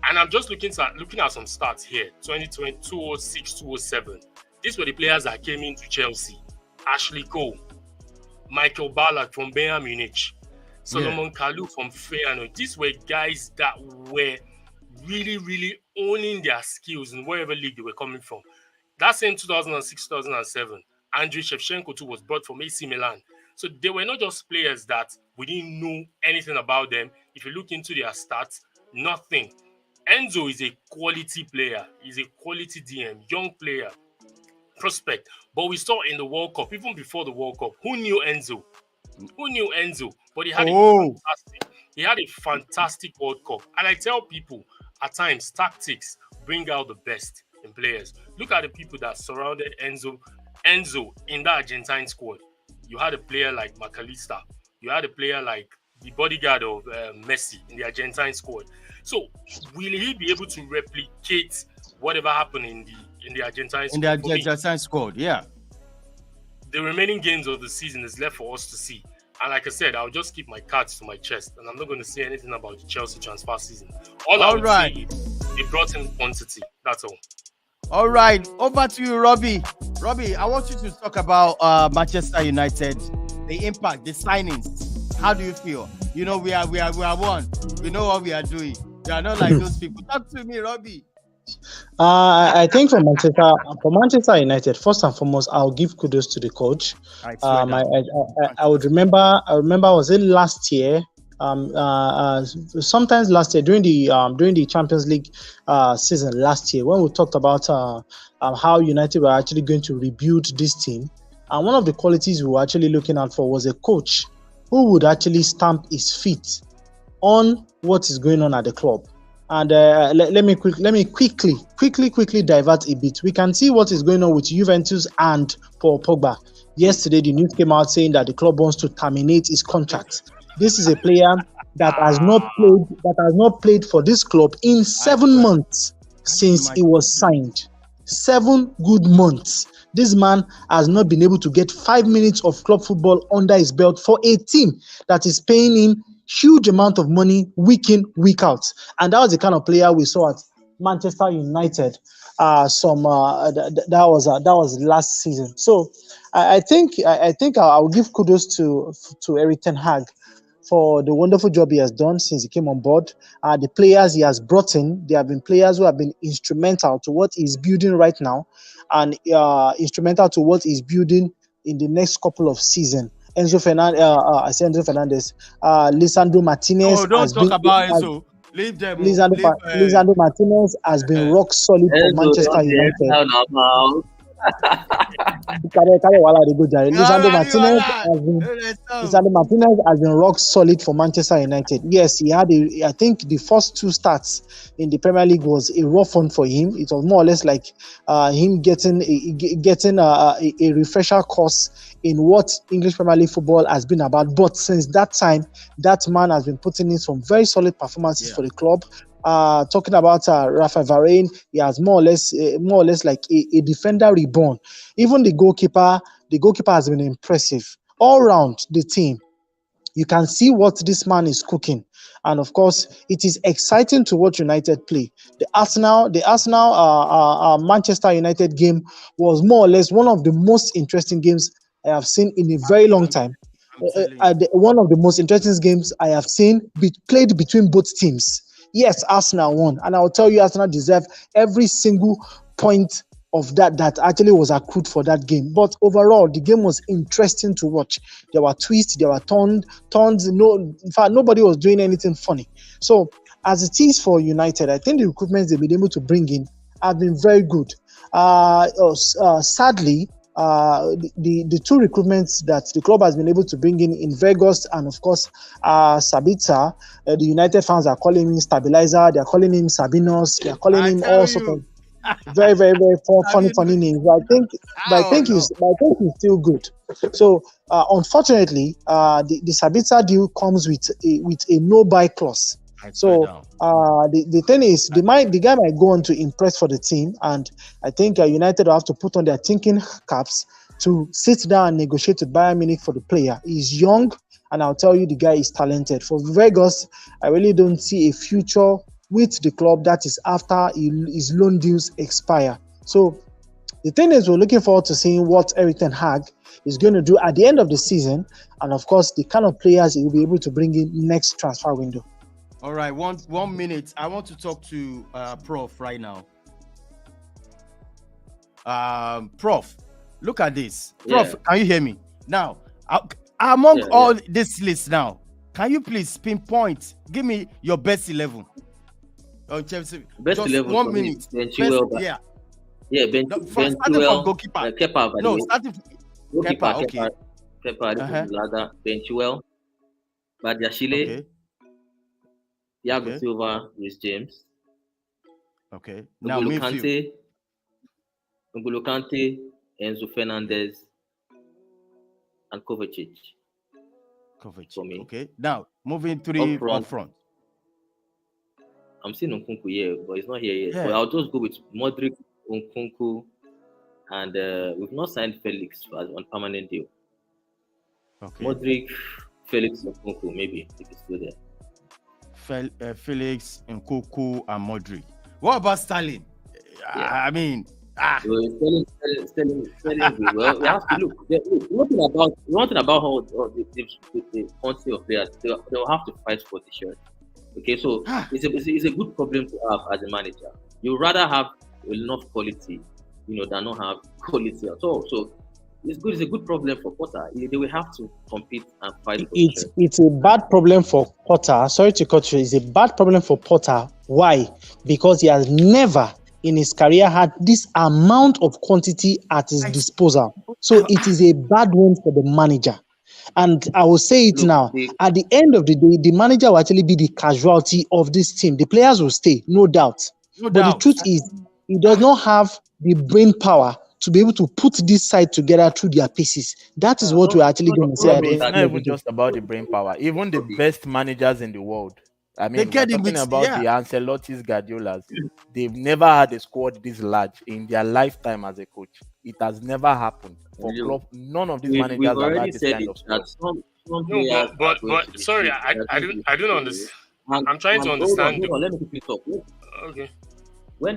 And I'm just looking at some stats here. 2020, 2006, 2007. These were the players that came into Chelsea. Ashley Cole, Michael Ballack from Bayern Munich, Solomon Kalou from Feyenoord. These were guys that were really, really owning their skills in wherever league they were coming from. That same 2006, 2007, Andriy Shevchenko too was brought from AC Milan. So they were not just players that we didn't know anything about them. If you look into their stats, nothing. Enzo is a quality player. He's a quality DM, young player, prospect. But we saw in the World Cup, even before the World Cup, who knew Enzo? But he had a fantastic World Cup. And I tell people, at times, tactics bring out the best in players. Look at the people that surrounded Enzo in the Argentine squad. You had a player like McAllister. You had a player like the bodyguard of Messi in the Argentine squad. So will he be able to replicate whatever happened in the Argentine squad? In the Argentine squad, yeah. The remaining games of the season is left for us to see. And like I said, I'll just keep my cards to my chest, and I'm not going to say anything about the Chelsea transfer season. All I would say is they brought in quantity. That's all. All right, over to you, Robbie. Robbie, I want you to talk about Manchester United, the impact, the signings. How do you feel? We are one. We know what we are doing. We are not like those people. Talk to me, Robbie. I think for Manchester United, first and foremost, I'll give kudos to the coach. I would remember. Was it last year? Sometimes last year during the Champions League season last year, when we talked about how United were actually going to rebuild this team, and one of the qualities we were actually looking out for was a coach who would actually stamp his feet on what is going on at the club. And let me quickly divert a bit. We can see what is going on with Juventus and Paul Pogba. Yesterday, the news came out saying that the club wants to terminate his contract. This is a player that has not played for this club in 7 months since he was signed. 7 good months. This man has not been able to get 5 minutes of club football under his belt for a team that is paying him huge amount of money week in, week out. And that was the kind of player we saw at Manchester United. That was last season. So I think I'll give kudos to Erik ten Hag for the wonderful job he has done since he came on board. The players he has brought in, they have been players who have been instrumental to what he's building right now, and instrumental to what he's building in the next couple of seasons. Enzo Fernandez, Lisandro Martinez. Oh, don't talk about Enzo. Leave them. Lisandro Martinez has been rock solid for Manchester United. Lisandro Martinez has been rock solid for Manchester United. Yes, he had I think the first 2 starts in the Premier League was a rough one for him. It was more or less like him getting a refresher course in what English Premier League football has been about. But since that time, that man has been putting in some very solid performances for the club. Talking about Rafa Varane, he has more or less like a defender reborn. Even the goalkeeper has been impressive all round the team. You can see what this man is cooking, and of course, it is exciting to watch United play. The Arsenal Manchester United game was more or less one of the most interesting games I have seen in a very long time. One of the most interesting games I have seen played between both teams. Yes, Arsenal won, and I will tell you, Arsenal deserve every single point of that actually was accrued for that game. But overall, the game was interesting to watch. There were twists, there were turns. No, in fact, nobody was doing anything funny. So, as it is for United, I think the recruitments they've been able to bring in have been very good. Sadly, the two recruitments that the club has been able to bring in Vegas and of course Sabitzer, the United fans are calling him Stabilizer, they are calling him Sabinos, they are calling him all sorts of very, very, very funny names. But I think he's still good. So unfortunately, the Sabitzer deal comes with a no-buy clause. So the thing is, the guy might go on to impress for the team, and I think United will have to put on their thinking caps to sit down and negotiate with Bayern Munich for the player. He's young, and I'll tell you, the guy is talented. For Vegas, I really don't see a future with the club that is after his loan deals expire. So the thing is, we're looking forward to seeing what Erik ten Hag is going to do at the end of the season, and of course, the kind of players he will be able to bring in next transfer window. All right, one minute. I want to talk to Prof right now. Prof, look at this. Prof, Can you hear me? Now, among all this list now, can you please pinpoint, give me your best 11? On Chelsea. Best Just 11 1 minute. Ben Starting from goalkeeper. Kepa, no, starting from goalkeeper. Okay. Kepa, Ben Chilwell, Badiashile. Okay. Thiago Silva, Luis James. Okay. Now N'Golo Kante, Enzo Fernandez, and Kovacic. For me. Okay. Now moving three up front. I'm seeing Nkunku here, but he's not here yet. Yeah. But I'll just go with Modric, Nkunku, and we've not signed Felix on permanent deal. Okay. Modric, Felix, Nkunku, maybe if it's still there. Felix, Nkunku, and Modric. What about Sterling? Yeah. I mean, Sterling. Well, we have to look. One thing about how the quantity of players, they'll have to fight for the shirt. Okay, so it's a good problem to have as a manager. You rather have enough quality, than not have quality at all. So it's good. It's a good problem for Potter. They will have to compete and fight. It's a bad problem for Potter. Sorry to cut you. It's a bad problem for Potter. Why? Because he has never in his career had this amount of quantity at his disposal. So it is a bad one for the manager. And I will say it now. At the end of the day, the manager will actually be the casualty of this team. The players will stay, no doubt. But the truth is, he does not have the brain power to be able to put this side together through their pieces. That is what we're actually going to say. It's not even just about the brain power. Even the best managers in the world, I mean, we're talking about the Ancelotti's, Guardiolas. They've never had a squad this large in their lifetime as a coach. It has never happened. For club, none of these managers have had this kind of squad. But sorry, I don't understand. I'm trying to understand. Let me quickly talk. Okay. When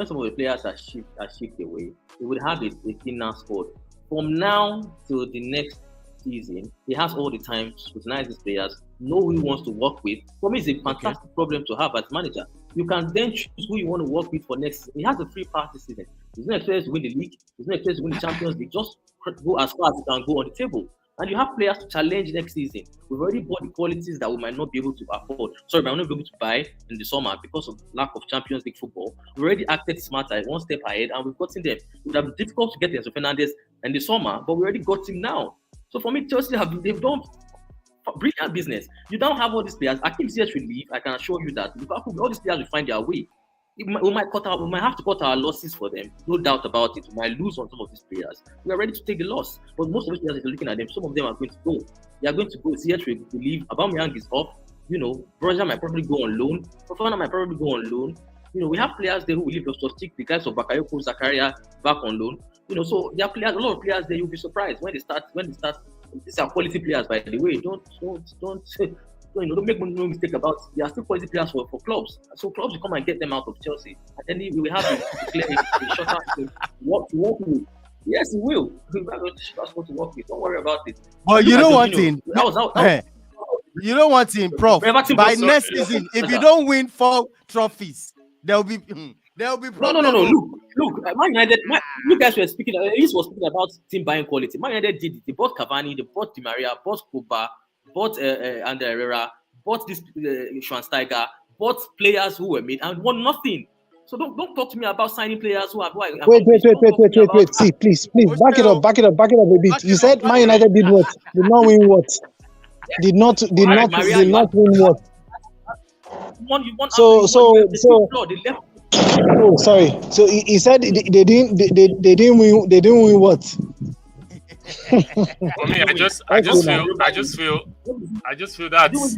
some of the players are shipped away, he would have a thinner squad. From now till the next season, he has all the time to scrutinize his players, know who he wants to work with. For me, it's a fantastic problem to have as manager. You can then choose who you want to work with for next season. He has a free pass this season. He's not expected to win the league. He's not expected to win the Champions League. Just go as far as you can go on the table. And you have players to challenge next season. We've already bought the qualities that we might not be able to afford. Sorry, we might not be able to buy in the summer because of lack of Champions League football. We already acted smarter, one step ahead, and we've gotten them. It would have been difficult to get Enzo Fernandez in the summer, but we already got him now. So for me, Chelsea they've done brilliant business. You don't have all these players. Akim Ziyech will leave. I can assure you that. All these players will find their way. We might have to cut our losses for them. No doubt about it. We might lose on some of these players. We are ready to take the loss. But most of these players, if you're looking at them, some of them are going to go. They are going to go. Ziyech will leave. Aubameyang is off. Broja might probably go on loan. Fofana might probably go on loan. We have players there who will leave us to stick the guys of Bakayoko, Zakaria back on loan. So there are players, a lot of players there. You'll be surprised when they start. These are quality players, by the way. Don't make no mistake about it. They are still quality players for clubs. So clubs will come and get them out of Chelsea. And then we will have a shorter what to work with. Yes, we will. We will have a shorter to work with. Don't worry about it. But you know one thing. You know one thing, Prof. By next season, if you don't win 4 trophies, there will be There'll be No. problem. Look. Man United. You guys were speaking. He was speaking about team buying quality. Man United did it. They bought Cavani. They bought Di Maria. Bought Kuba. Bought Andre Herrera. Bought this Schweinsteiger. Bought players who were made and won nothing. So don't talk to me about signing players who are. Wait. See, please, back it up a bit. You said Man United did what? Did not win what? Did not win what? So. Oh, sorry. So he said they didn't win what? For me, I just feel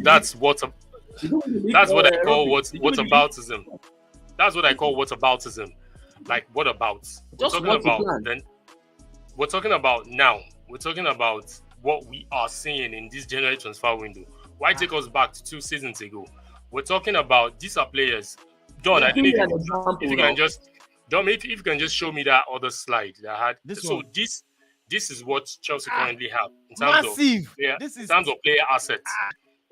that's what I call whataboutism. That's what I call whataboutism. Like, what about? We're talking about now. We're talking about what we are seeing in this January transfer window. Why take us back to 2 seasons ago? We're talking about these are players. John, I think if you can just show me that other slide that I had. This is what Chelsea currently have in terms of player assets,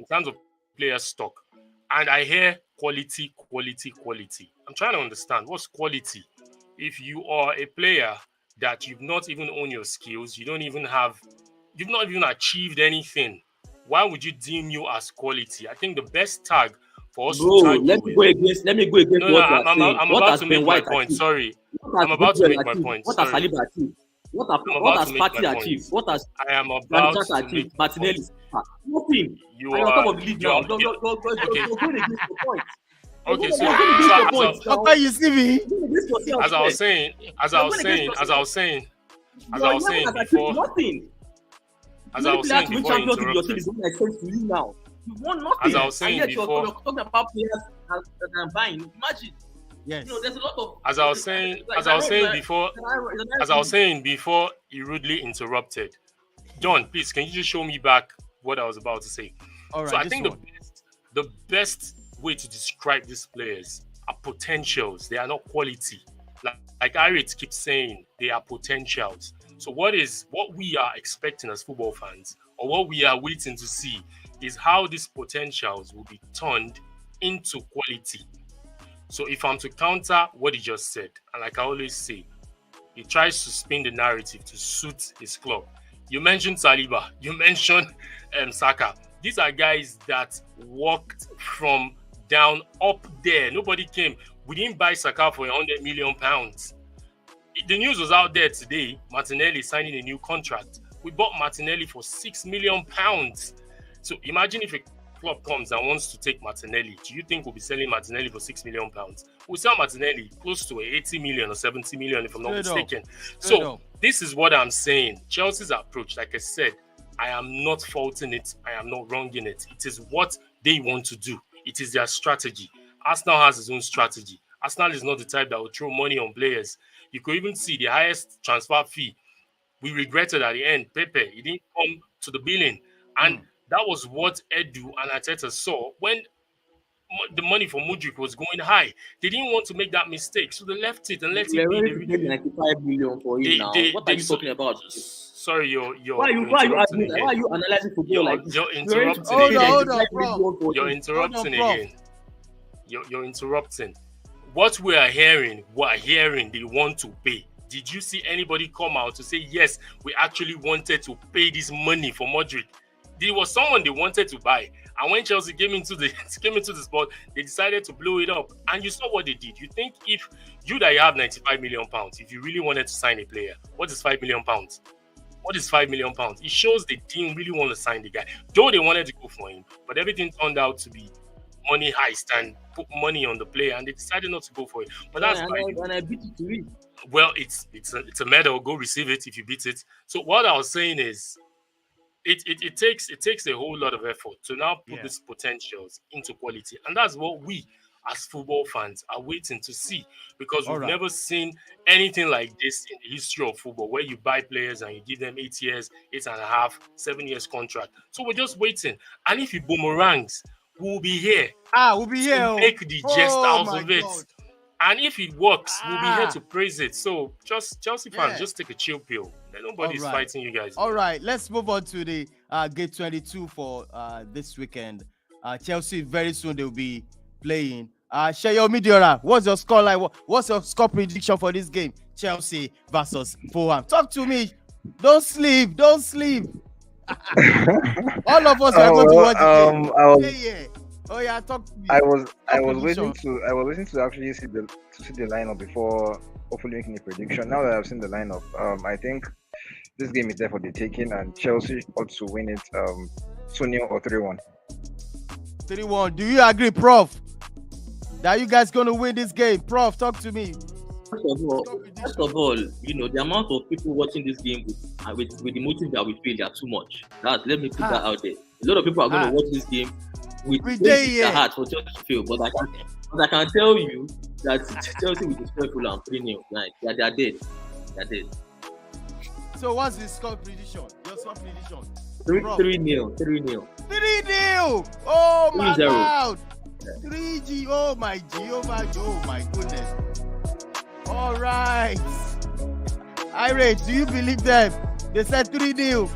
in terms of player stock. And I hear quality. I'm trying to understand what's quality. If you are a player that you've not even owned your skills, you've not even achieved anything, why would you deem you as quality? I think the best tag for us to tag let me go against I'm about to make my point. Sorry. I'm about to make my point. What has Saliba achieved? What has Partey achieved? What has achieved? Martinelli? Nothing. You are on top of the league now. You're going against the point. Okay, so Papa, you see me? As I was saying before. Nothing. As I was saying before, you won nothing. As I was saying before, you're talking about players that are buying. Imagine. Yes. There's a lot of. As I was saying before, he rudely interrupted. John, please, can you just show me back what I was about to say? All right. So I think the best way to describe these players are potentials. They are not quality. Like Irit keeps saying, they are potentials. So what we are expecting as football fans, or what we are waiting to see, is how these potentials will be turned into quality. So if I'm to counter what he just said, and like I always say, he tries to spin the narrative to suit his club. You mentioned Saliba, you mentioned Saka. These are guys that walked from down up there. Nobody came. We didn't buy Saka for £100 million. The news was out there today. Martinelli signing a new contract. We bought Martinelli for £6 million. So imagine if a club comes and wants to take Martinelli. Do you think we'll be selling Martinelli for £6 million? We'll sell Martinelli close to 80 million or 70 million, if I'm not mistaken. So this is what I'm saying. Chelsea's approach, like I said, I am not faulting it. I am not wronging it. It is what they want to do. It is their strategy. Arsenal has its own strategy. Arsenal is not the type that will throw money on players. You could even see the highest transfer fee. We regretted at the end. Pepe, he didn't come to the billing. And that was what Edu and Arteta saw when the money for Mudryk was going high. They didn't want to make that mistake, so they left it and let it be. 95 million for him now. What are you talking about? Sorry, you're why are you analyzing football like this? You're interrupting again. Hold on, bro. You're interrupting again. You're interrupting. What we are hearing they want to pay. Did you see anybody come out to say, yes, we actually wanted to pay this money for Mudryk? There was someone they wanted to buy. And when Chelsea came into the spot, they decided to blow it up. And you saw what they did. You think if you have £95 million, if you really wanted to sign a player, what is £5 million? What is £5 million? It shows they didn't really want to sign the guy. Though they wanted to go for him, but everything turned out to be money heist and put money on the player, and they decided not to go for it. But that's and I beat it to win. Well, it's a medal. Go receive it if you beat it. So what I was saying is, it takes a whole lot of effort to now put these potentials into quality, and that's what we as football fans are waiting to see, because we've never seen anything like this in the history of football, where you buy players and you give them 8 years, 8.5, 7 years contract. So we're just waiting, and if it boomerangs, we'll be here. We'll be here to make the jest out of it. And if it works, we'll be here to praise it. So just Chelsea fans, just take a chill pill. Nobody's fighting you guys. All right, let's move on to the Gate 22 for this weekend. Chelsea, very soon they'll be playing Share your media. What's your score like? What's your score prediction for this game? Chelsea versus Fulham. Talk to me. Don't sleep. Don't sleep. All of us are going to watch the game. I was Oh yeah, talk to me. I was prediction. waiting to actually see the lineup before hopefully making a prediction. Now that I've seen the lineup, I think this game is there for the taking, and Chelsea ought to win it 2-0 or 3-1. 3-1. Do you agree, Prof? That you guys gonna win this game? Prof, talk to me. First of all, you know, the amount of people watching this game with the motive that we feel they are too much. Let me put that out there. A lot of people are going to watch this game with their heart for just to feel. But I can tell you that Chelsea will destroy Fulham 3-0. Like, they are dead. They are dead. So what's the score prediction? Your score prediction? 3-0. 3-0. Oh my 3-0. God. 3G. Oh my Jehovah. Oh my goodness. All right. Irate, do you believe them? They said 3-0.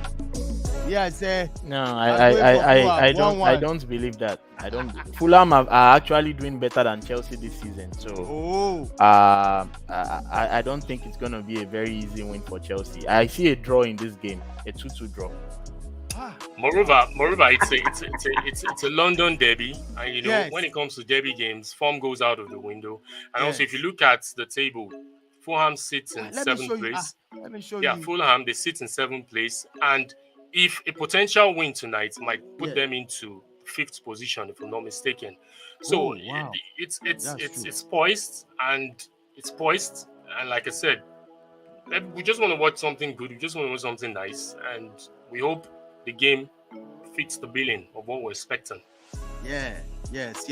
Yeah, I say. No, I don't believe that. I don't. Fulham are actually doing better than Chelsea this season. So, I don't think it's gonna be a very easy win for Chelsea. I see a draw in this game, a 2-2 draw. Moreover, it's a London derby, and you know when it comes to derby games, form goes out of the window. And also, if you look at the table, Fulham sits in 7th place. Let me show you. Fulham, they sit in 7th place, and if a potential win tonight might put them into 5th position, if I'm not mistaken. So it's poised, and like I said, we just want to watch something good. We just want to watch something nice, and we hope the game fits the billing of what we're expecting. Yeah. Yes.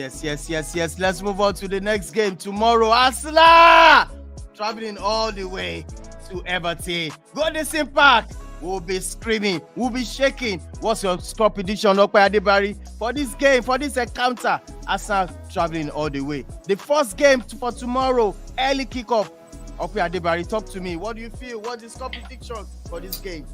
Let's move on to the next game tomorrow. Arsenal traveling all the way to Everton. Goodison Park. We'll be screaming. We'll be shaking. What's your score prediction, Okpe Adebari, for this game, for this encounter? Arsenal traveling all the way. The first game for tomorrow, early kickoff. Okpe Adebari, talk to me. What do you feel? What's the score prediction for this game?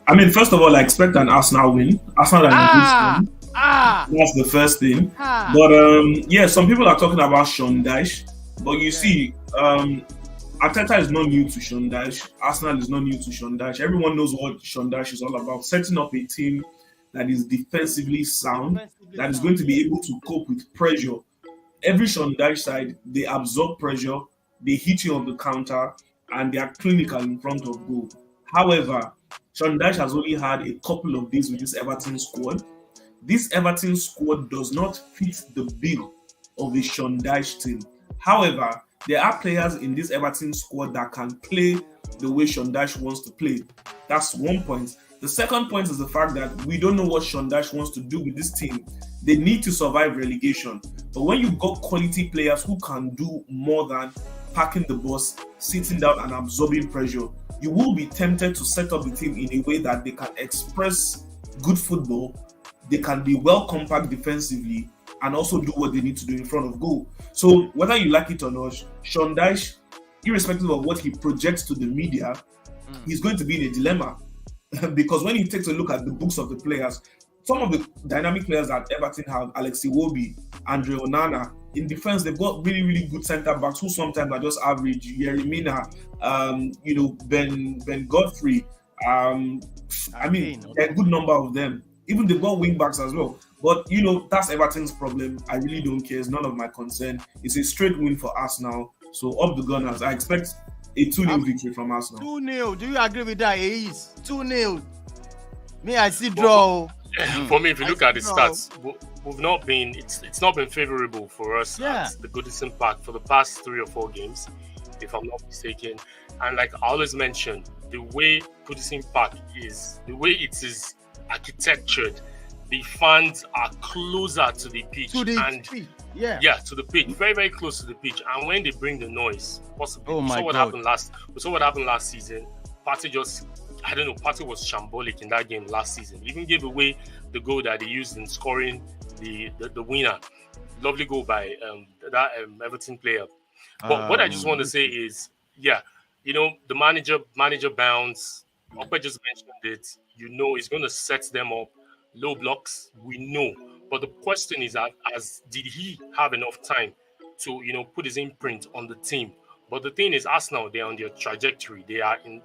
I mean, first of all, I expect an Arsenal win. Arsenal are that's the first thing. But some people are talking about Sean Dyche. But you see, Arteta is not new to Sean Dyche. Arsenal is not new to Sean Dyche. Everyone knows what Sean Dyche is all about. Setting up a team that is defensively sound, that is going to be able to cope with pressure. Every Sean Dyche side, they absorb pressure, they hit you on the counter, and they are clinical in front of goal. However, Sean Dyche has only had a couple of days with this Everton squad. This Everton squad does not fit the bill of a Sean Dyche team. However, there are players in this Everton squad that can play the way Sean Dyche wants to play. That's one point. The second point is the fact that we don't know what Sean Dyche wants to do with this team. They need to survive relegation. But when you've got quality players who can do more than parking the bus, sitting down and absorbing pressure, you will be tempted to set up the team in a way that they can express good football, they can be well compact defensively, and also do what they need to do in front of goal. So whether you like it or not, Sean Dyche, irrespective of what he projects to the media, he's going to be in a dilemma. Because when he takes a look at the books of the players, some of the dynamic players that Everton have, Alex Iwobi, Andre Onana, in defense, they've got really, really good centre backs who sometimes are just average. Yerry Mina, Ben Godfrey. I mean, there are a good number of them. Even they've got wing backs as well. But, that's Everton's problem. I really don't care. It's none of my concern. It's a straight win for Arsenal. So, up the Gunners. I expect a 2-0 victory from Arsenal. 2-0. Do you agree with that? It is 2-0. Me, I see draw. For me, if you look at the stats, it's not been favorable for us at the Goodison Park for the past 3 or 4 games, if I'm not mistaken. And like I always mention, the way Goodison Park is, the way it is architectured, the fans are closer to the pitch to the pitch, very, very close to the pitch. And when they bring the noise, possibly we saw what happened last season. Partey was shambolic in that game last season. He even gave away the goal that he used in scoring the winner. Lovely goal by that Everton player. But what I just want to say is, the manager bounce. Okpe just mentioned it. He's going to set them up low blocks. We know, but the question is, did he have enough time to put his imprint on the team. But the thing is, Arsenal, they're on their trajectory. They're in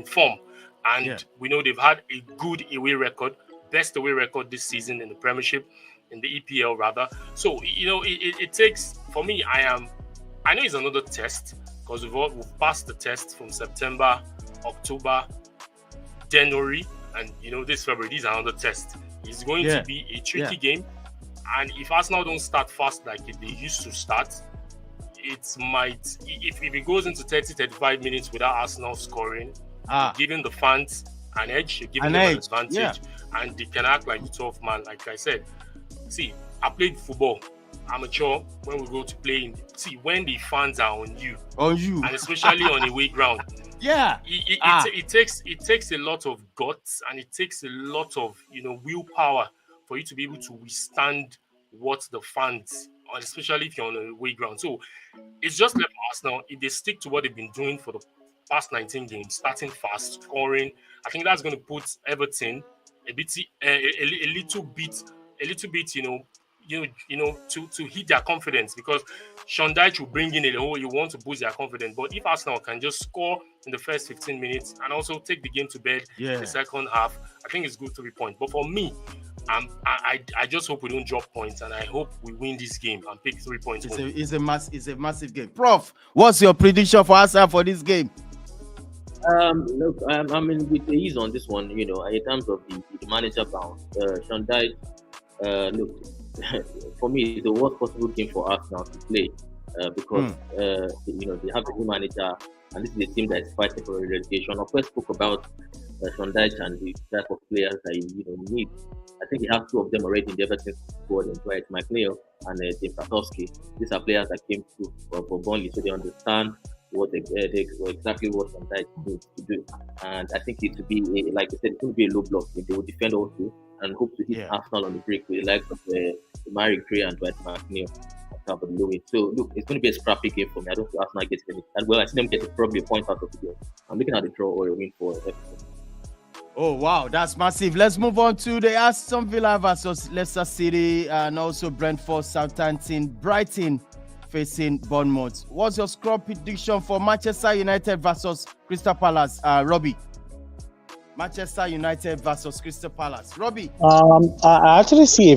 form, and we know they've had a good away record, best away record this season in the Premiership, in the EPL rather. So it takes, for me, I know it's another test because we've passed the test from September, October, January, and this February. These are another test. It's going to be a tricky game, and if Arsenal don't start fast like they used to start, it might, if it goes into 30-35 minutes without Arsenal scoring, you're giving the fans an edge, you're giving them an advantage, and they can act like the 12th man. Like I said, see, I played football amateur. When we go to play, when the fans are on you, and especially on away ground, it takes a lot of guts, and it takes a lot of willpower for you to be able to withstand what the fans, especially if you're on a away ground. So it's just left for Arsenal. If they stick to what they've been doing for the past 19 games, starting fast, scoring, I think that's going to put Everton a little bit, to hit their confidence, because Sean Dyche will bring in you want to boost their confidence. But if Arsenal can just score in the first 15 minutes and also take the game to bed in the second half, I think it's good 3 points. But for me, I just hope we don't drop points, and I hope we win this game and pick 3 points. It's a massive game. Prof, what's your prediction for Arsenal for this game? Look, I mean, with the ease on this one, in terms of the manager bounce, Sean Dyche, look, for me, it's the worst possible game for Arsenal to play, because they have a new manager, and this is a team that is fighting for relegation. Of course, spoke about Sean Dyche and the type of players that he needs. I think he has 2 of them already in the Everton squad, and Dwight McNeil and Dave Tarkowski. These are players that came through for Burnley, so they understand exactly what Sean Dyche needs to do. And I think it will be, like I said, it's going to be a low block. They will defend also and hope to hit Arsenal on the break with the likes of Mari Gray and Dwight McNeil. So look, it's going to be a scrappy game for me. I don't think Arsenal gets any. And I see them get probably a point out of the game. I'm looking at the draw or a win for Everton. Oh wow, that's massive. Let's move on to the Aston Villa versus Leicester City, and also Brentford, Southampton, Brighton facing Bournemouth. What's your score prediction for Manchester United versus Crystal Palace, Robbie? Manchester United versus Crystal Palace, Robbie. I actually see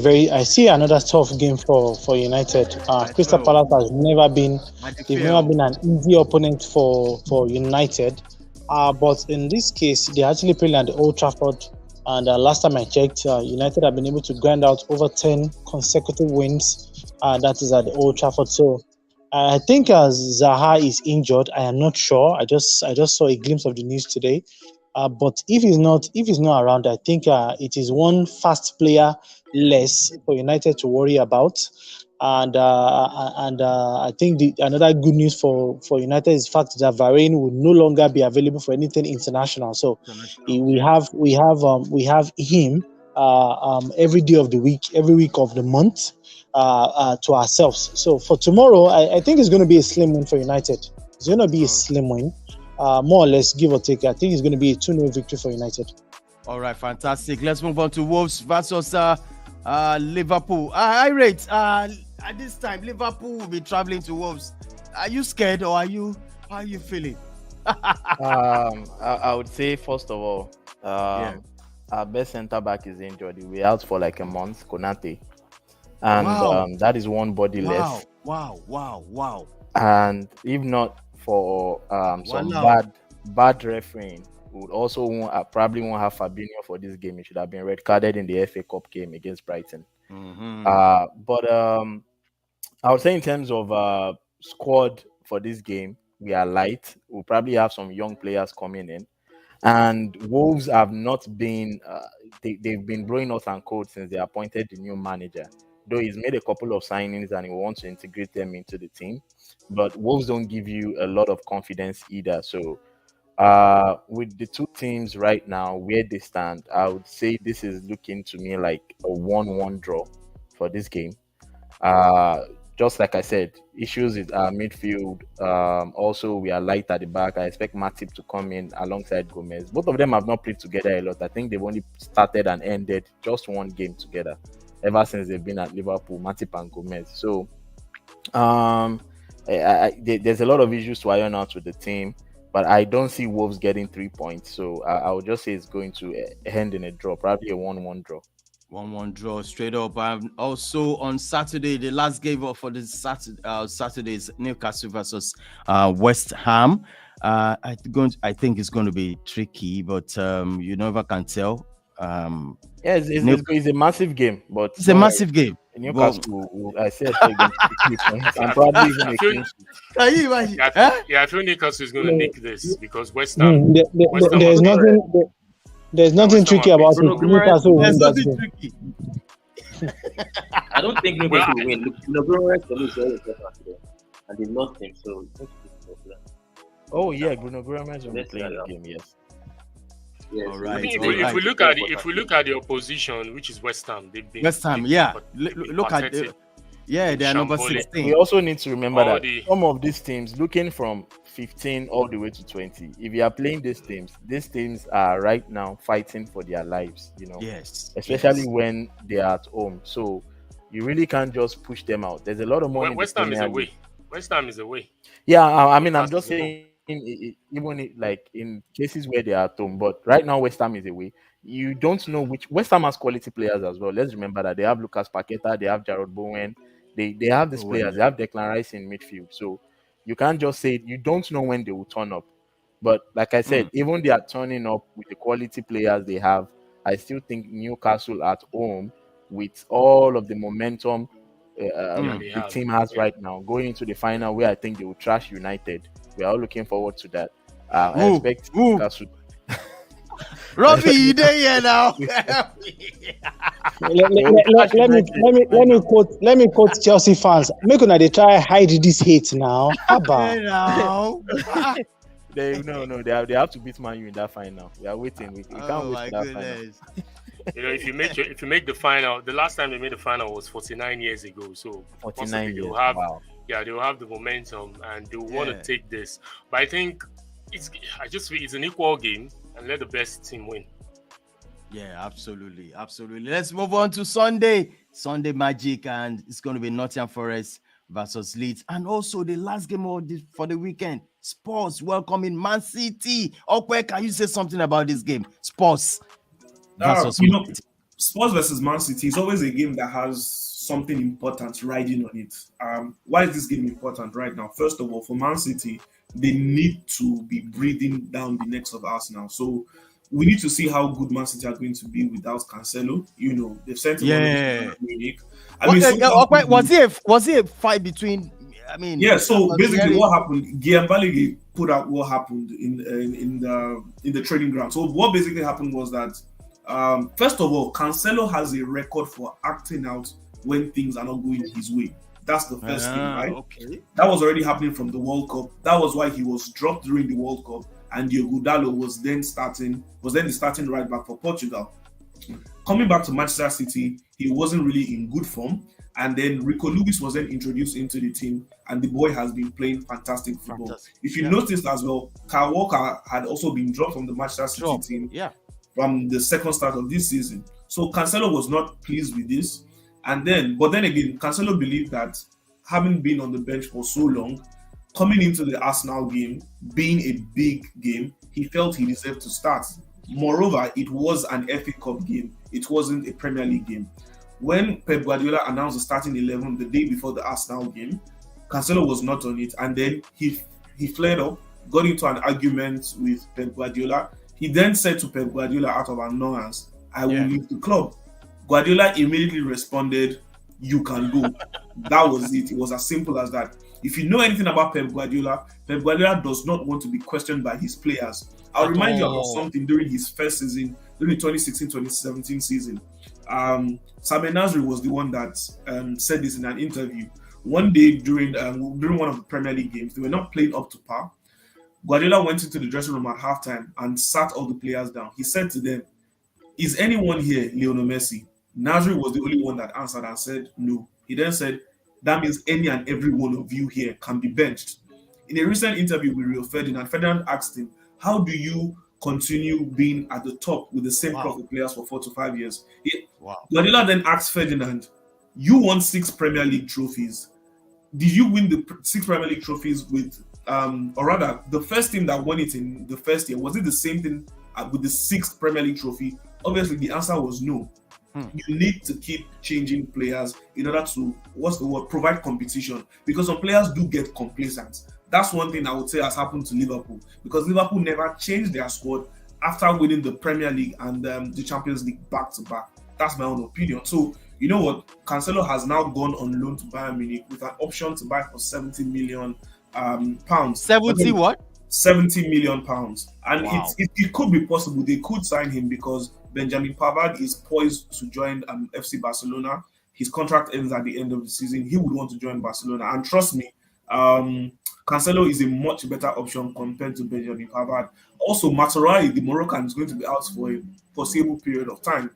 another tough game for United. Crystal Palace has never been an easy opponent for United. But in this case, they actually played at the Old Trafford, and last time I checked, United have been able to grind out over 10 consecutive wins. That is at the Old Trafford. So I think Zaha is injured. I am not sure. I just saw a glimpse of the news today. But if he's not around, I think it is one fast player less for United to worry about. And I think another good news for United is the fact that Varane will no longer be available for anything international. So we have him every day of the week, every week of the month to ourselves. So for tomorrow, I think it's going to be a slim win for United. It's going to be a slim win, more or less, give or take. I think it's going to be a 2-0 victory for United. All right, fantastic. Let's move on to Wolves versus Liverpool. I rate at this time, Liverpool will be traveling to Wolves. Are you scared, or how are you feeling? I would say, first of all, our best centre back is injured. He'll be out for like a month, Konate. And that is one body less. Wow. And if not for some bad refereeing, we would also probably won't have Fabinho for this game. He should have been red carded in the FA Cup game against Brighton. But I would say in terms of squad for this game, we are light. We'll probably have some young players coming in. And Wolves have not been, they've been blowing us and cold since they appointed the new manager. Though he's made a couple of signings and he wants to integrate them into the team. But Wolves don't give you a lot of confidence either. So with the two teams right now, where they stand, I would say this is looking to me like a 1-1 draw for this game. Just like I said, issues with our midfield. Also, we are light at the back. I expect Matip to come in alongside Gomez. Both of them have not played together a lot. I think they've only started and ended just one game together ever since they've been at Liverpool, Matip and Gomez. So There's a lot of issues to iron out with the team, but I don't see Wolves getting 3 points. So I would just say it's going to end in a draw, probably a 1-1 draw. 1-1 draw straight up. Also on Saturday, the last game for the Saturday is Newcastle versus West Ham. I think it's going to be tricky, but you never can tell. It's a massive game, but it's a massive game. Newcastle, I said, I'm probably even a clean sheet. Can you imagine? I feel Newcastle is going to nick this because West Ham. There's nothing tricky about it. Newcastle There's win that nothing game. tricky. I don't think Newcastle will win. Bruno is very important today, and they lost him, so it's oh yeah, Bruno Guimaraes will be playing the game. Yes. yes. All right. If we look at the opposition, which is West Ham, they've been West Ham, yeah. Look at pathetic. they're number 16. We also need to remember All that the- some of these teams, looking from 15 all the way to 20, if you are playing these teams are right now fighting for their lives, Yes. especially when they are at home. So you really can't just push them out. There's a lot of money. in the West Ham is Premier away. League. West Ham is away. Yeah, I mean, I'm Newcastle just is saying, even like in cases where they are at home, but right now West Ham is away. You don't know which West Ham has quality players as well. Let's remember that they have Lucas Paqueta, they have Jarrod Bowen, they have these players, they have Declan Rice in midfield. So you can't just say you don't know when they will turn up. But like I said, even they are turning up with the quality players they have. I still think Newcastle at home, with all of the momentum the team has right now, going into the final where I think they will trash United. We are all looking forward to that. I expect Newcastle. Robbie, you there here now? Let me quote Chelsea fans. Make una they try hide this hate now. They have to beat Man U in that final. We are waiting. We can't wait for that final. If you make the final, the last time they made the final was 49 years ago. So 49 years. They will have the momentum and they will want to take this. But I think it's an equal game and let the best team win. Yeah, absolutely. Let's move on to Sunday Magic, and it's going to be Nottingham Forest versus Leeds, and also the last game for the weekend, Spurs welcoming Man City. Okwe, can you say something about this game? Spurs versus Spurs versus Man City is always a game that has something important riding on it. Why is this game important right now? First of all, for Man City, they need to be breathing down the necks of Arsenal. So we need to see how good Man City are going to be without Cancelo. They've sent him on Munich. Was it a fight between? So basically, what happened? Guillaume Baligi put out what happened in the training ground. So what basically happened was that first of all, Cancelo has a record for acting out when things are not going his way. That's the first thing, right? Okay. That was already happening from the World Cup. That was why he was dropped during the World Cup, and Diogo Dalot was then the starting right back for Portugal. Coming back to Manchester City, he wasn't really in good form, and then Rico Lewis was then introduced into the team, and the boy has been playing fantastic football. If you noticed as well, Kyle Walker had also been dropped from the Manchester City team from the second start of this season. So Cancelo was not pleased with this. But then again, Cancelo believed that having been on the bench for so long, coming into the Arsenal game, being a big game, he felt he deserved to start. Moreover, it was an FA Cup game. It wasn't a Premier League game. When Pep Guardiola announced the starting 11 the day before the Arsenal game, Cancelo was not on it, and then he flared up, got into an argument with Pep Guardiola. He then said to Pep Guardiola out of annoyance, "I will leave the club." Guardiola immediately responded, "You can go." That was it. It was as simple as that. If you know anything about Pep Guardiola does not want to be questioned by his players. I'll remind you about something during his first season, during the 2016-2017 season. Samir Nasri was the one that said this in an interview. One day during one of the Premier League games, they were not playing up to par. Guardiola went into the dressing room at halftime and sat all the players down. He said to them, "Is anyone here Lionel Messi?" Nasri was the only one that answered and said no. He then said, "That means any and every one of you here can be benched." In a recent interview with Rio Ferdinand asked him, "How do you continue being at the top with the same crop of players for 4 to 5 years?" Guardiola then asked Ferdinand, "You won 6 Premier League trophies. did you win the 6 Premier League trophies with, or rather, the first team that won it in the first year, was it the same thing with the 6th Premier League trophy? Obviously, the answer was no. You need to keep changing players in order to, provide competition, because some players do get complacent. That's one thing I would say has happened to Liverpool, because Liverpool never changed their squad after winning the Premier League and the Champions League back to back. That's my own opinion. So, you know what? Cancelo has now gone on loan to Bayern Munich with an option to buy for 70 million pounds. 70 what? 70 million pounds. And Wow. it could be possible they could sign him, because Benjamin Pavard is poised to join FC Barcelona. His contract ends at the end of the season. He would want to join Barcelona. And trust me, Cancelo is a much better option compared to Benjamin Pavard. Also, Maturai, the Moroccan, is going to be out for a foreseeable period of time.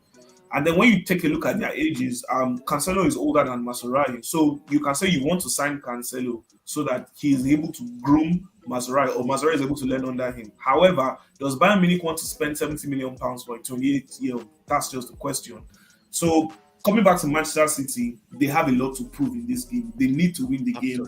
And then when you take a look at their ages, Cancelo is older than Masurai. So you can say you want to sign Cancelo so that he is able to groom Masurai, or Masurai is able to learn under him. However, does Bayern Munich want to spend 70 million pounds for a 28-year-old? That's just the question. So coming back to Manchester City, they have a lot to prove in this game. They need to win the game.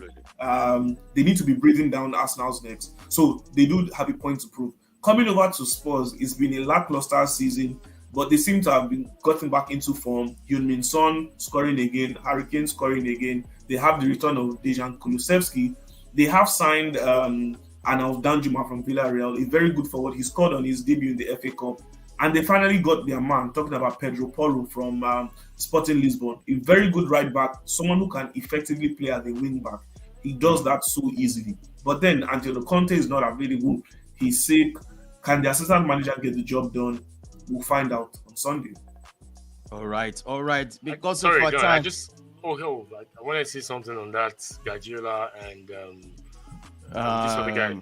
They need to be breathing down Arsenal's necks. So they do have a point to prove. Coming over to Spurs, it's been a lackluster season, but they seem to have been gotten back into form. Heung-min Son scoring again, Harry Kane scoring again. They have the return of Dejan Kulusevski. They have signed Arnaud Danjuma from Villarreal, a very good forward. He scored on his debut in the FA Cup. And they finally got their man, talking about Pedro Porro from Sporting Lisbon. A very good right back, someone who can effectively play as a wing back. He does that so easily. But then Angelo Conte is not available. He's sick. Can the assistant manager get the job done? We'll find out on Sunday. All right. Because Sorry, of our John, time. I want to say something on that Guardiola and this other guy.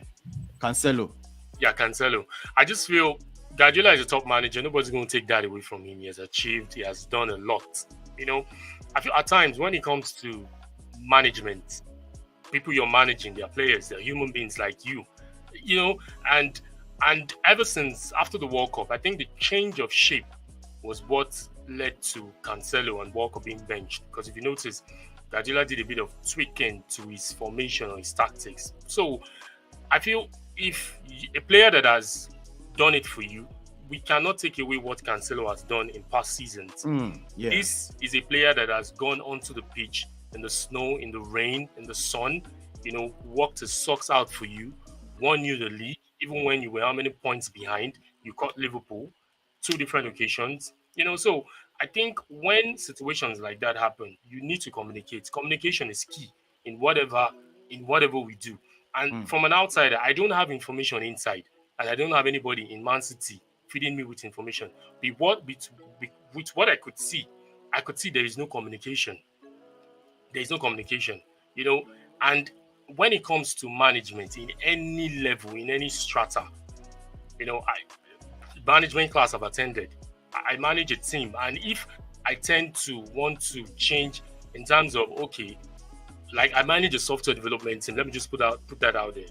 Cancelo. Yeah, Cancelo. I just feel Guardiola is a top manager. Nobody's going to take that away from him. He has achieved. He has done a lot. I feel at times when it comes to management, people you're managing, they're players, they're human beings like you. And ever since after the World Cup, I think the change of shape was what led to Cancelo and Walker being benched. Because if you notice, Guardiola did a bit of tweaking to his formation or his tactics. So I feel if a player that has done it for you, we cannot take away what Cancelo has done in past seasons. This is a player that has gone onto the pitch in the snow, in the rain, in the sun, worked his socks out for you, won you the league, even when you were how many points behind. You caught Liverpool 2 different occasions. So I think when situations like that happen, you need to communicate. Communication is key in whatever we do. And from an outsider, I don't have information inside, and I don't have anybody in Man City feeding me with information. With what I could see there is no communication. There is no communication, and when it comes to management in any level, in any strata, management class I've attended, I manage a team, and if I tend to want to change in terms of, okay, like I manage a software development team, let me just put that out there.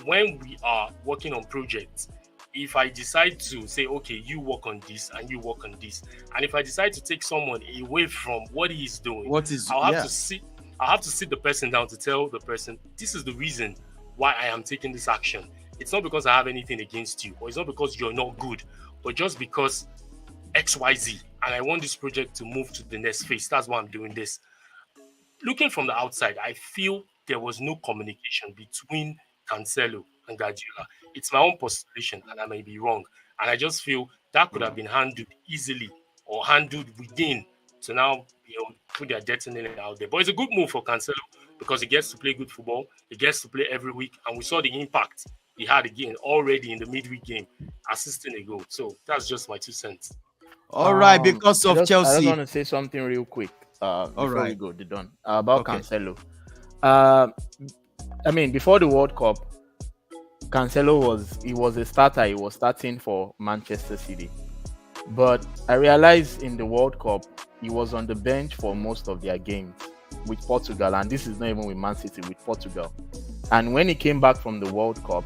When we are working on projects, if I decide to say, okay, you work on this and you work on this, and if I decide to take someone away from what he's doing, I'll have to sit the person down to tell the person, this is the reason why I am taking this action. It's not because I have anything against you, or it's not because you're not good, but just because XYZ, and I want this project to move to the next phase. That's why I'm doing this. Looking from the outside, I feel there was no communication between Cancelo and Guardiola. It's my own postulation, and I may be wrong. And I just feel that could have been handled easily or handled within to now, put their destiny out there. But it's a good move for Cancelo because he gets to play good football. He gets to play every week, and we saw the impact he had again already in the midweek game, assisting a goal. So that's just my 2 cents. All right, because of Chelsea. I just want to say something real quick before we go, Didon, about Cancelo. Before the World Cup, Cancelo was a starter. He was starting for Manchester City. But I realized in the World Cup, he was on the bench for most of their games with Portugal. And this is not even with Man City, with Portugal. And when he came back from the World Cup,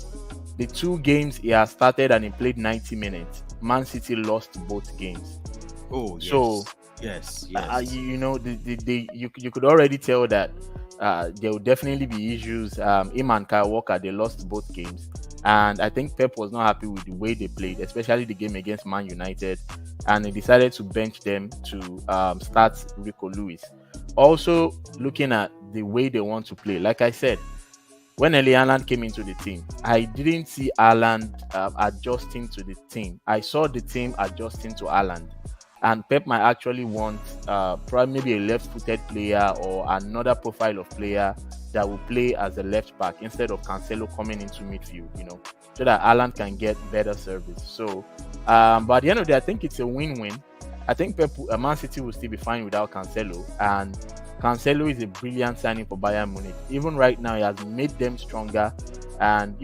the 2 games he has started and he played 90 minutes, Man City lost both games. Oh, yes. So, yes. you could already tell that there will definitely be issues. Him and Kyle Walker, they lost both games. And I think Pep was not happy with the way they played, especially the game against Man United. And he decided to bench them to start Rico Lewis. Also, looking at the way they want to play, like I said, when Erling Haaland came into the team, I didn't see Haaland adjusting to the team. I saw the team adjusting to Haaland. And Pep might actually want probably maybe a left-footed player or another profile of player that will play as a left back instead of Cancelo coming into midfield, so that Haaland can get better service. So, but at the end of the day, I think it's a win-win. I think Man City will still be fine without Cancelo, and Cancelo is a brilliant signing for Bayern Munich. Even right now, he has made them stronger, and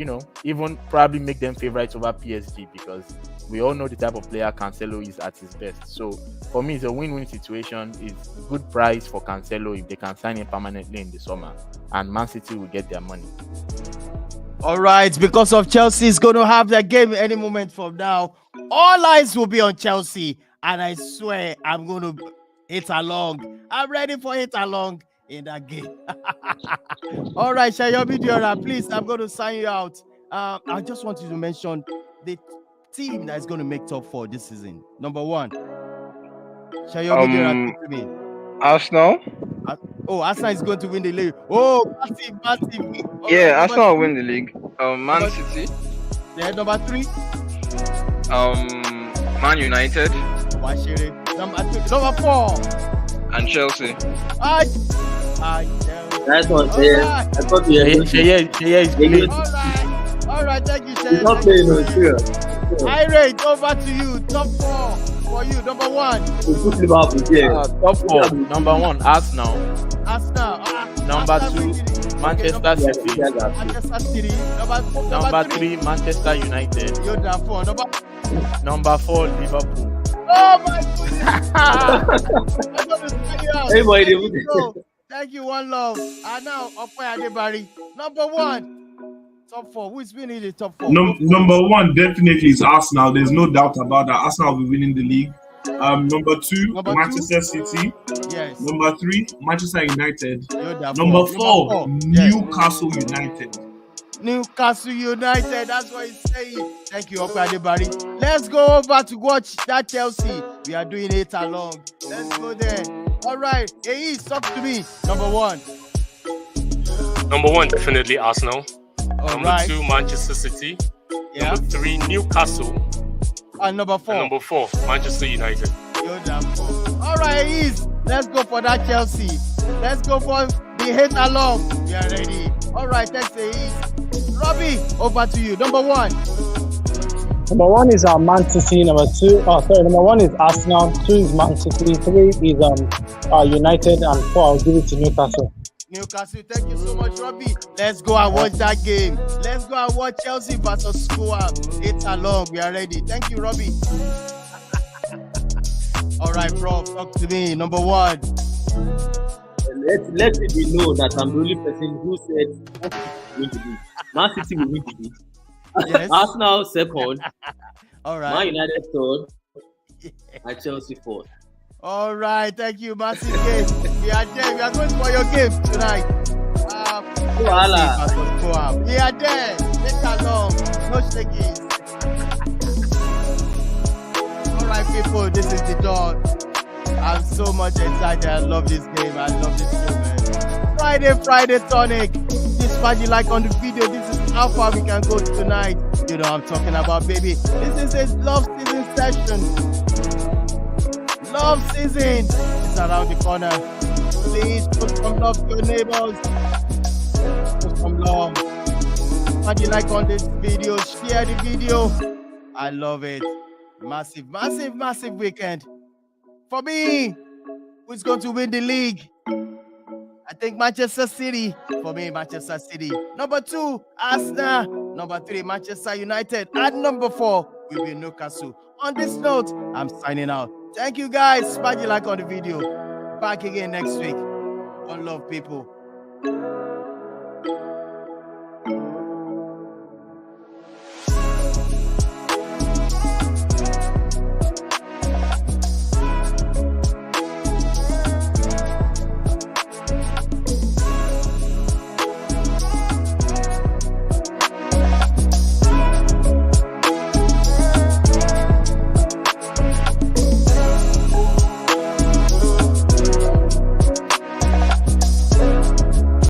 even probably make them favorites over PSG, because we all know the type of player Cancelo is at his best. So for me, it's a win-win situation. It's good price for Cancelo if they can sign him permanently in the summer, and Man City will get their money. All right, because of Chelsea is going to have their game any moment from now. All eyes will be on Chelsea, and I swear I'm going to hit along. I'm ready for hit along in that game. All right, Shayobi Diora, please, I'm going to sign you out. I just want you to mention the team that is going to make top 4 this season. Number 1. Shayobi Diora, talk to me. Arsenal. Arsenal is going to win the league. Oh, massive. Yeah, Arsenal will win the league. Man City. Yeah, number 3. Man United. Number 4. And Chelsea. That's what I thought you were Shea. All right, thank you, Shea. not playing no serious. I rate over to you. Top 4 for you. Number 1. Top 4. Number 1, Arsenal. Number 2, Manchester City. Manchester City. Number 3, Manchester United. You're down 4. Number 4, Liverpool. Oh my God! Everybody, thank you, one love. And now, Okoye Adebari. Number 1, top 4. Who is winning the top 4? Number 1 definitely is Arsenal. There's no doubt about that. Arsenal will be winning the league. Number 2, Manchester City. Yes. Number 3, Manchester United. Number 4, Newcastle United. Newcastle United, that's what he's saying. Thank you, Okoye Adebari. Let's go over to watch that Chelsea. We are doing it along. Let's go there. All right, hey, talk to me. Number 1. Number 1, definitely Arsenal. Number 2, Manchester City. Yeah. Number 3, Newcastle. And number 4. And number 4, Manchester United. All right, Ease. Let's go for that Chelsea. Let's go for the hit along. We are ready. All right, thanks, Ease. Robbie, over to you. Number 1. Number 1 is Man City. Number 1 is Arsenal. 2 is Man City. 3 is United, and 4 I'll give it to Newcastle. Newcastle, thank you so much, Robbie. Let's go and watch that game. Let's go and watch Chelsea versus Fulham. It's along. We are ready. Thank you, Robbie. All right, bro. Talk to me. Number 1. Let it be known that I'm the only person who said win the league. Man City will win the league. Yes. Arsenal 2nd. All right. Man United 3rd. And Chelsea 4th. All right, thank you, massive game. We are there. We are going for your game tonight. We are there. Let's along. No shaking. All right, people. This is the dawn. I'm so much excited. I love this game. I love this game, man. Friday tonic. This what you like on the video. This is how far we can go tonight. You know what I'm talking about, baby. This is a love season session. Love season is around the corner. Please put some love to your neighbors. Put some love. What do you like on this video? Share the video. I love it. Massive weekend. For me, who's going to win the league? I think Manchester City. For me, Manchester City. Number 2, Arsenal. Number 3, Manchester United. And number 4 will be Newcastle. On this note, I'm signing out. Thank you, guys. Smash the like on the video. Back again next week. One love, people.